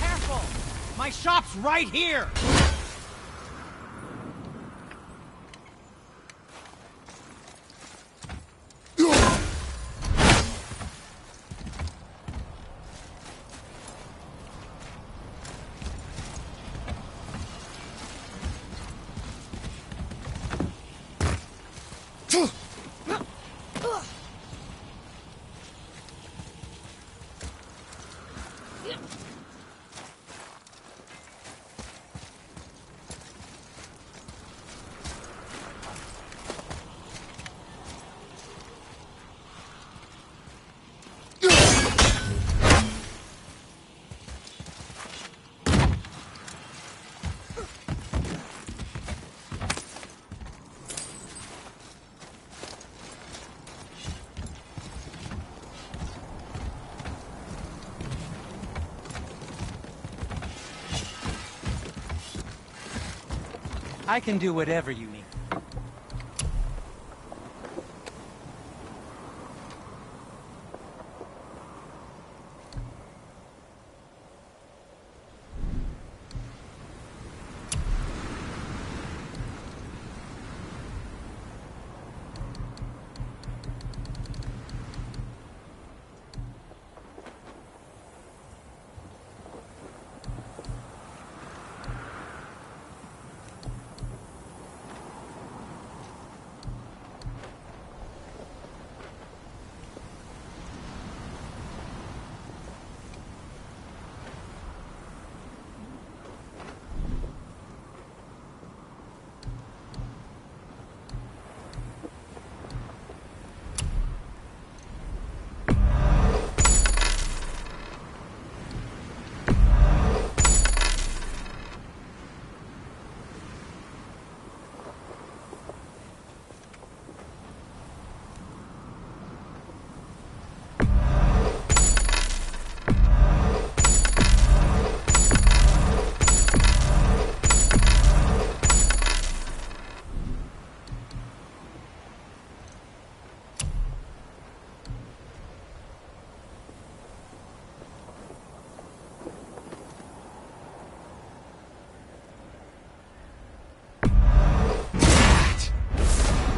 Careful! My shop's right here! I can do whatever you need.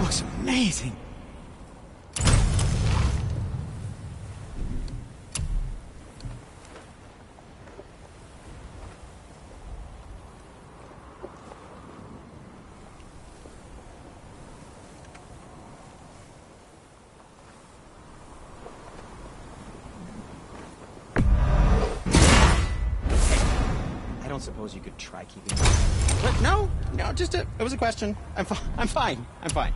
Looks amazing. I don't suppose you could try keeping. What? No, just it was a question. I'm fine. I'm fine.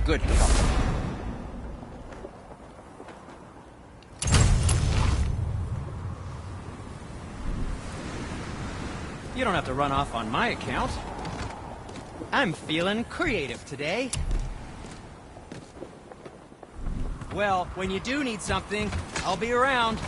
Good health. don't have to run off on my account. I'm feeling creative today. Well, when you do need something, I'll be around.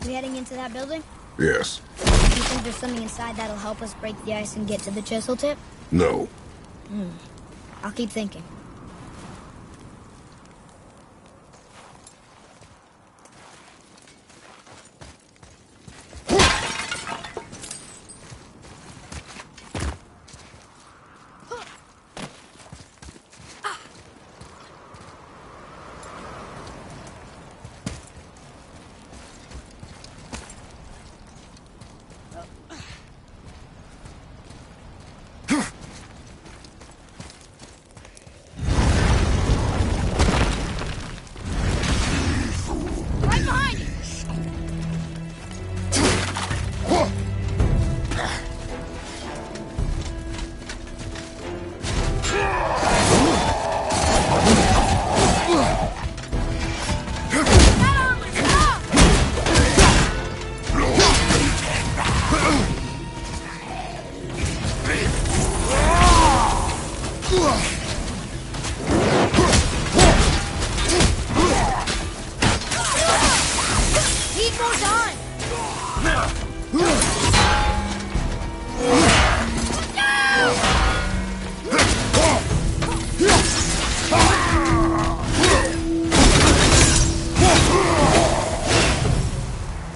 We heading into that building? Yes. Do you think there's something inside that'll help us break the ice and get to the chisel tip? No. I'll keep thinking.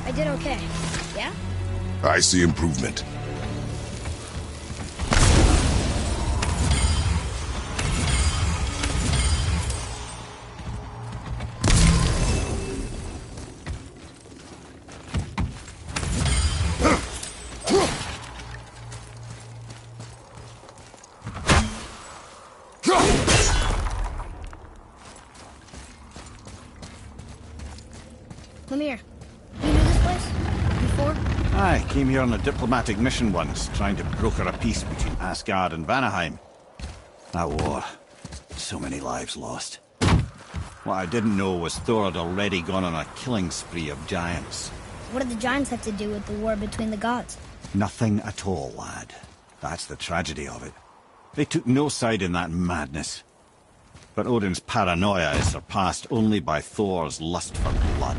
I did okay. Yeah? I see improvement. Come here. You knew this place? Before? I came here on a diplomatic mission once, trying to broker a peace between Asgard and Vanaheim. That war. So many lives lost. What I didn't know was Thor had already gone on a killing spree of giants. What did the giants have to do with the war between the gods? Nothing at all, lad. That's the tragedy of it. They took no side in that madness. But Odin's paranoia is surpassed only by Thor's lust for blood.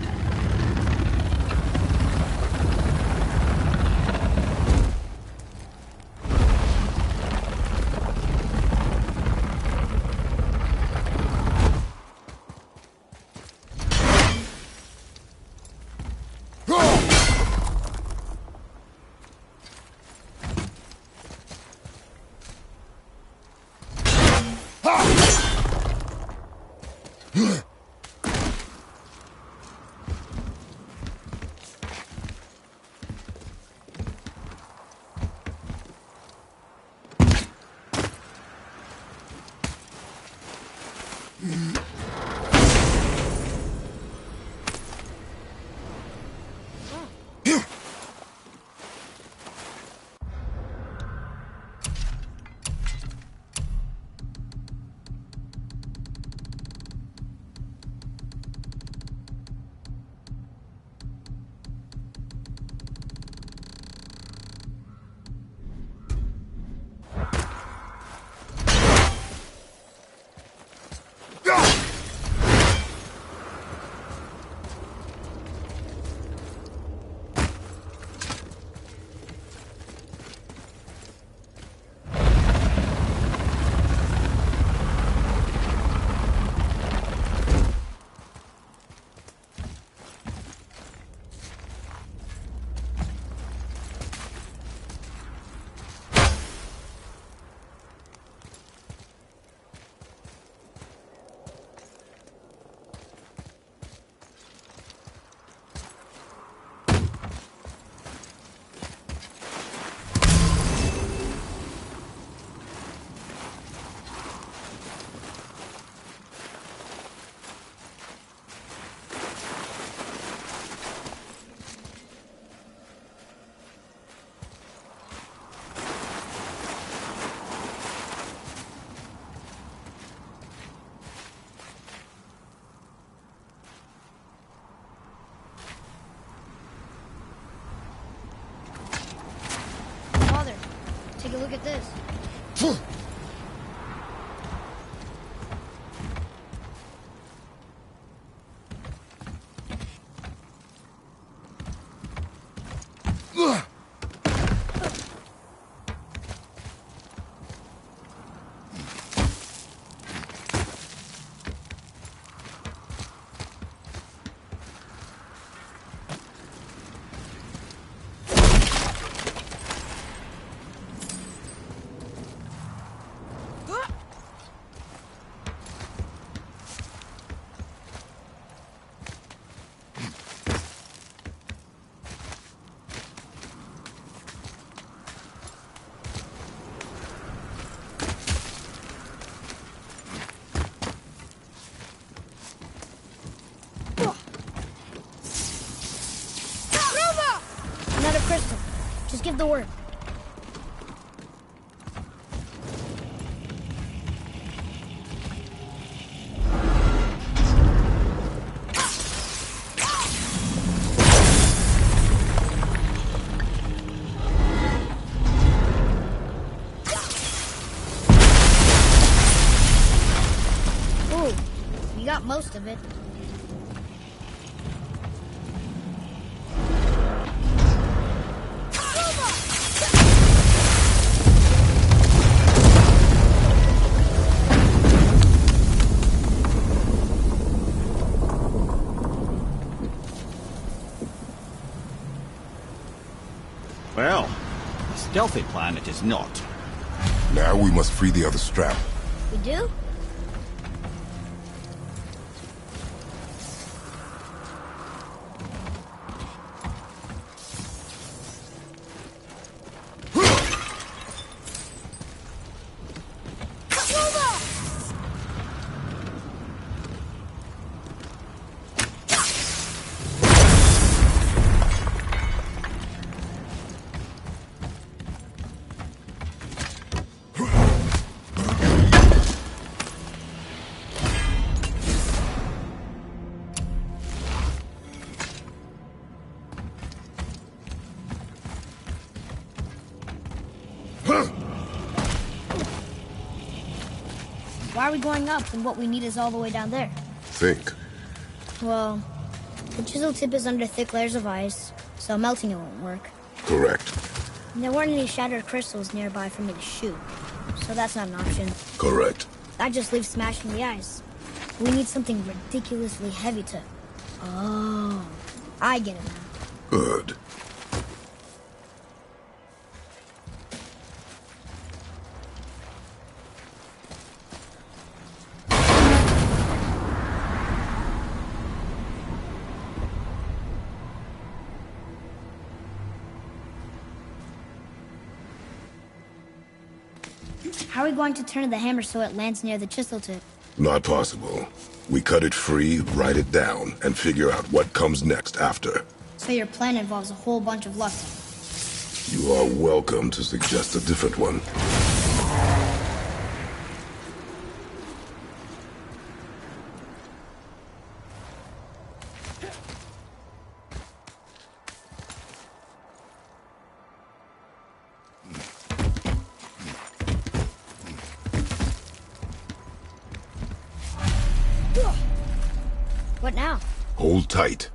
Take a look at this. to work. Ooh, you got most of it. Well, a stealthy plan it is not. Now we must free the other strap. We do? Why are we going up when what we need is all the way down there? Think. Well, the chisel tip is under thick layers of ice, so melting it won't work. Correct. And there weren't any shattered crystals nearby for me to shoot, so that's not an option. Correct. That just leaves smashing the ice. We need something ridiculously heavy to... Oh, I get it now. Good. How are we going to turn the hammer so it lands near the chisel tip? Not possible. We cut it free, write it down, and figure out what comes next after. So your plan involves a whole bunch of luck. You are welcome to suggest a different one. What now? Hold tight.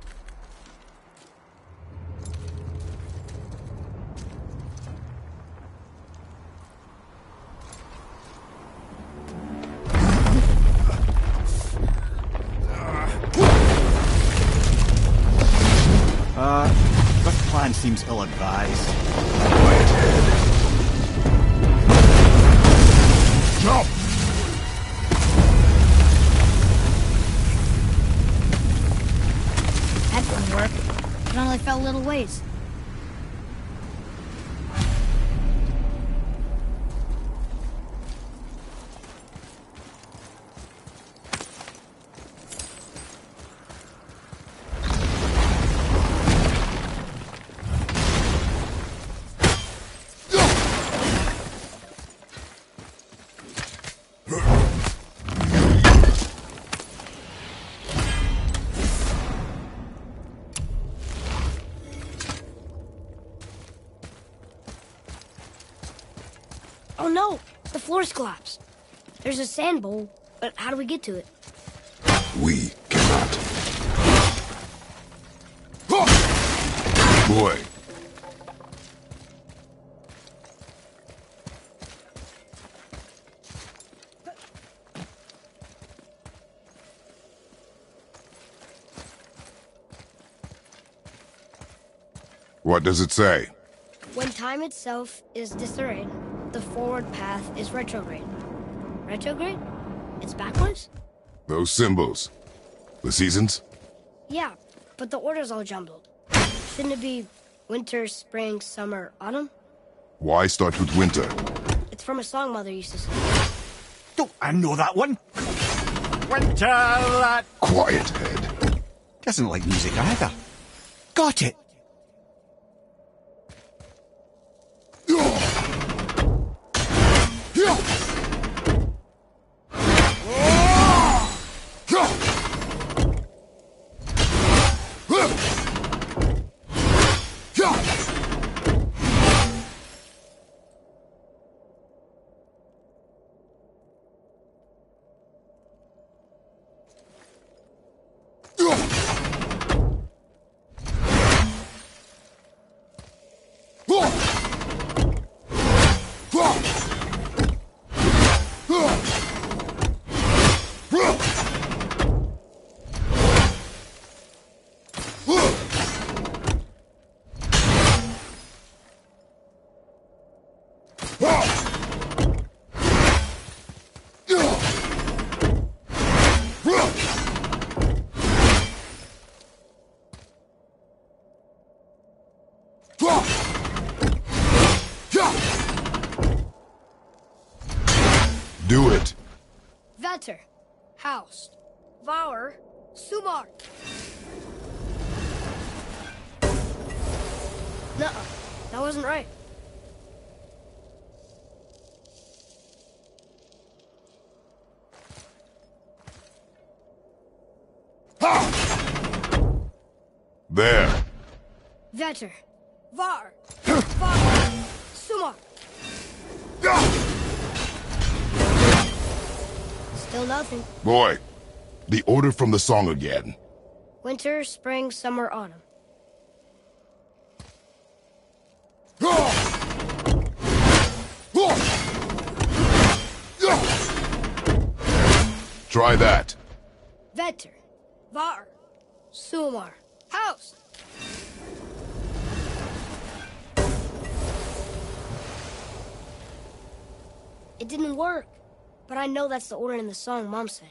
This plan seems ill-advised. Quiet head. Jump! That didn't work. It only fell a little ways. Oh no! The floor's collapsed. There's a sand bowl, but how do we get to it? We cannot. Boy. What does it say? When time itself is disarrayed, the forward path is retrograde. Retrograde? It's backwards? Those symbols. The seasons? Yeah, but the order's all jumbled. Shouldn't it be winter, spring, summer, autumn? Why start with winter? It's from a song Mother used to sing. Don't I know that one? Winter, that Quiet head. doesn't like music either. Got it. Vetter. House. Var. Sumar. Nuh-uh. That wasn't right. There. Vetter. Var. Var. Sumar. Still nothing. Boy, the order from the song again. Winter, spring, summer, autumn. Try that. Vetter. Var. Sumar. House. It didn't work, but I know that's the order in the song Mom sang.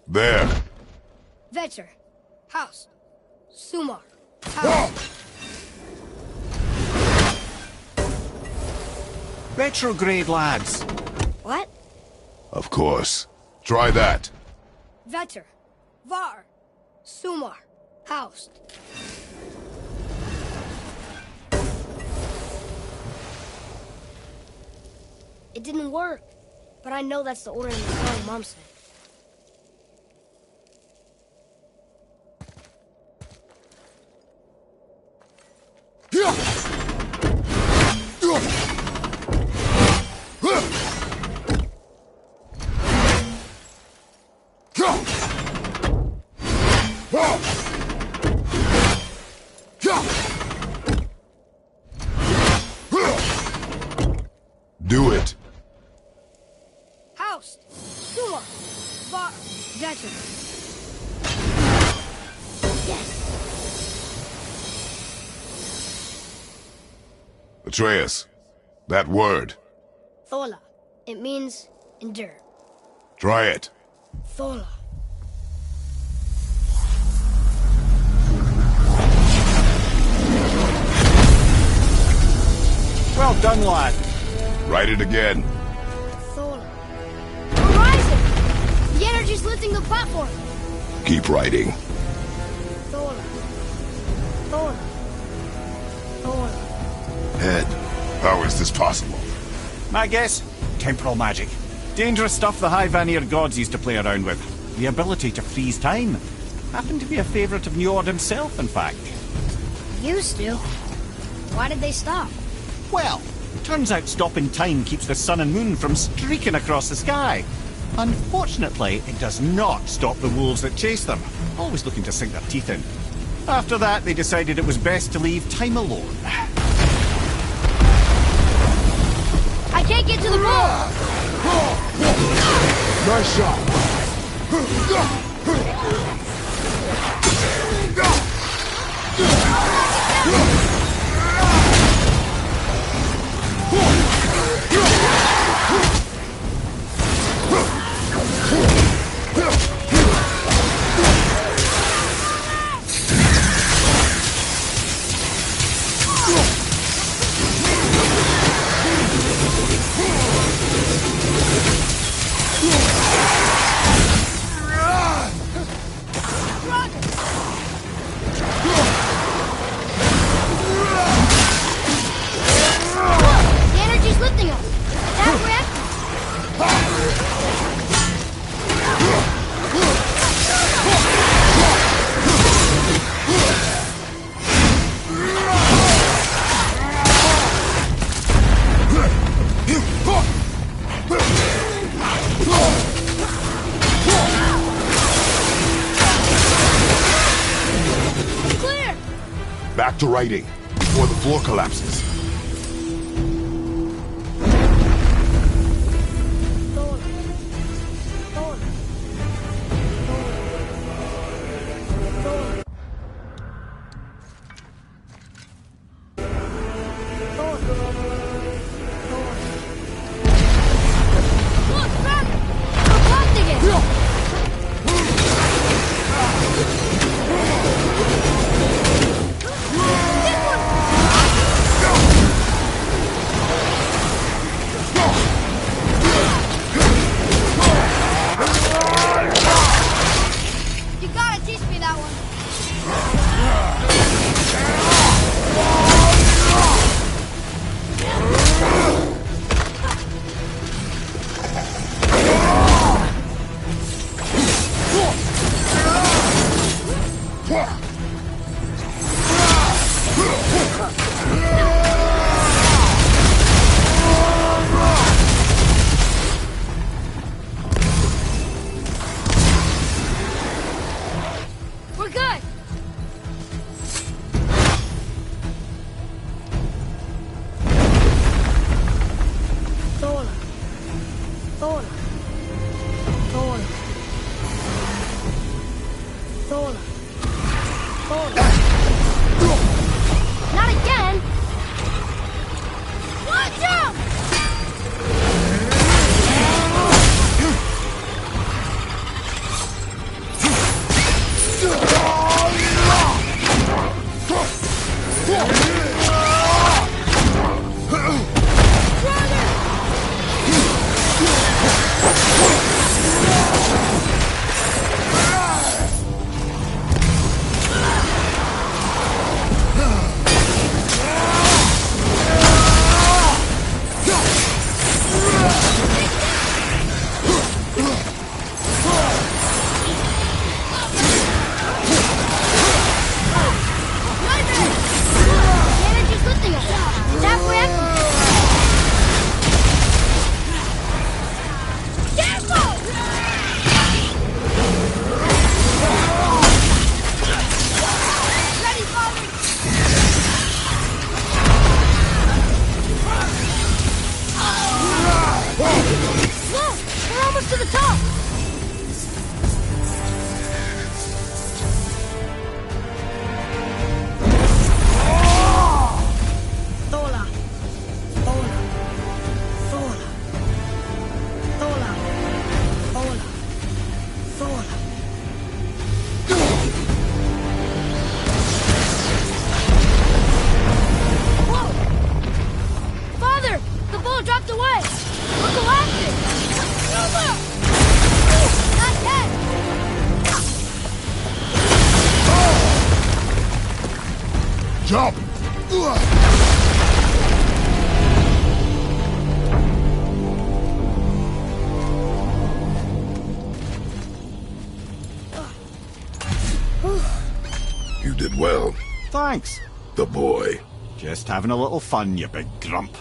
There. Vetter. House. Sumar. House. Retrograde, lads. What? Of course. Try that. Vetter. Var. Sumar. House. It didn't work, but I know that's the order in the song Mom sang. Do it. House. Sumar. Var. Vetter. Yes. Atreus, that word. Thola. It means endure. Try it. Thola. Well done, lad. Write it again. Thola. We're rising! The energy's lifting the platform. Keep writing. Thola. Thola. Thola. Head, how is this possible? My guess? Temporal magic. Dangerous stuff the High Vanir gods used to play around with. The ability to freeze time. Happened to be a favourite of Njord himself, in fact. Used to. Why did they stop? Well, turns out stopping time keeps the sun and moon from streaking across the sky. Unfortunately, it does not stop the wolves that chase them, always looking to sink their teeth in. After that, they decided it was best to leave time alone. I can't get to the ball! Nice shot. Back to writing, before the floor collapses. You gotta teach me that one. We're good. Sola. Sola. Sola. Sola. Sola. Not again! Watch out! To the top! Sola. Sola. Sola. Sola. Sola. Sola. Whoa! Father! The ball dropped away! We're collapsing! Not yet! Jump! You did well. Thanks. The boy. Just having a little fun, you big grump.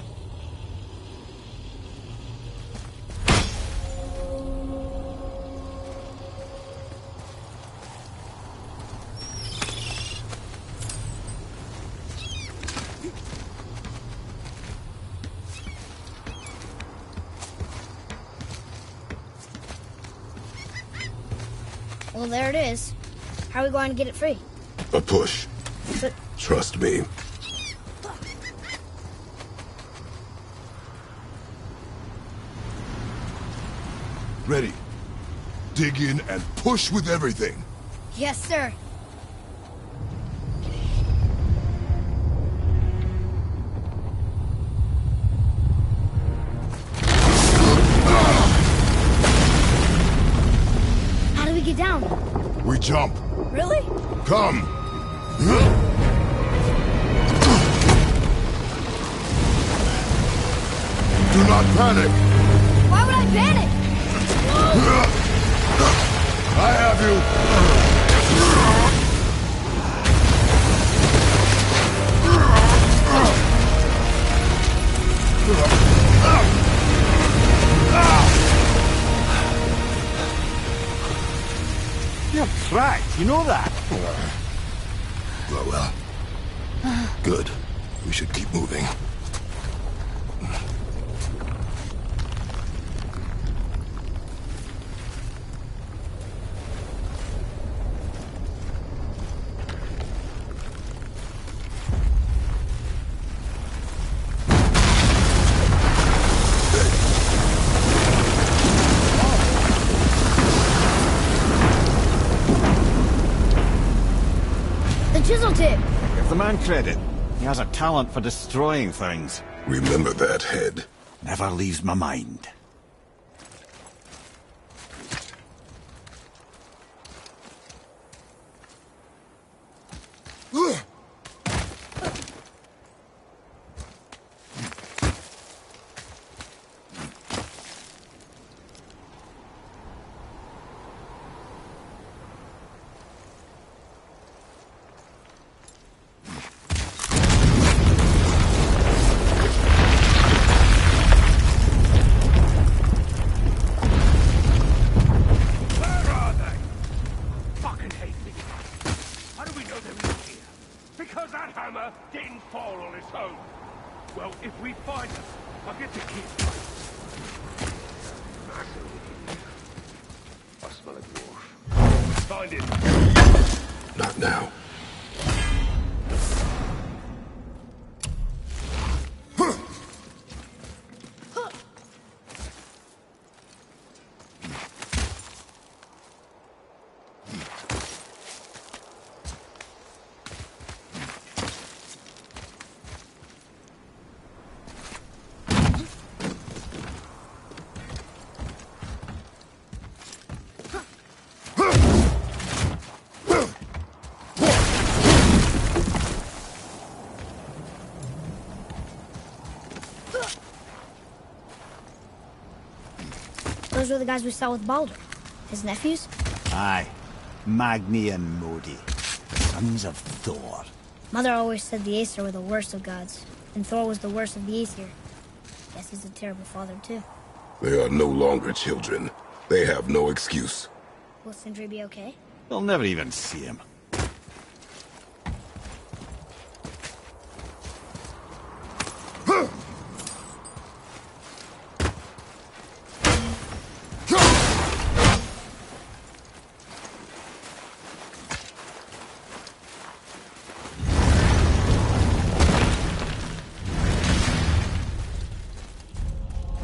Well, there it is. How are we going to get it free? A push. But Trust me. Ready. Dig in and push with everything. yes, sir. How do we get down? We jump. Really? Come. Do not panic. Why would I panic? I have You're cracked, you know that? Well, Good. We should keep moving. Chisel tip! Give the man credit. He has a talent for destroying things. Remember that head. Never leaves my mind. Didn't fall on its own. Well, if we find them, I'll get the kid. I smell a dwarf. Find it. Not now. Those were the guys we saw with Baldur. His nephews? Aye. Magni and Modi. Sons of Thor. Mother always said the Aesir were the worst of gods, and Thor was the worst of the Aesir. Guess he's a terrible father, too. They are no longer children. They have no excuse. Will Sindri be okay? They'll never even see him.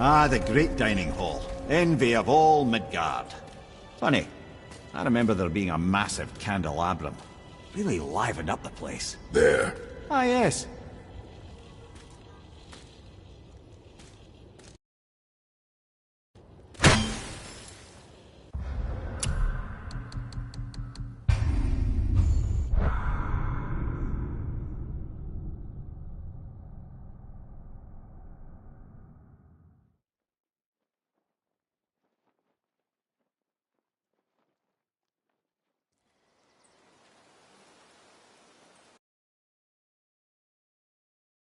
Ah, the great dining hall. Envy of all Midgard. Funny, I remember there being a massive candelabrum. Really livened up the place. There. Ah, yes.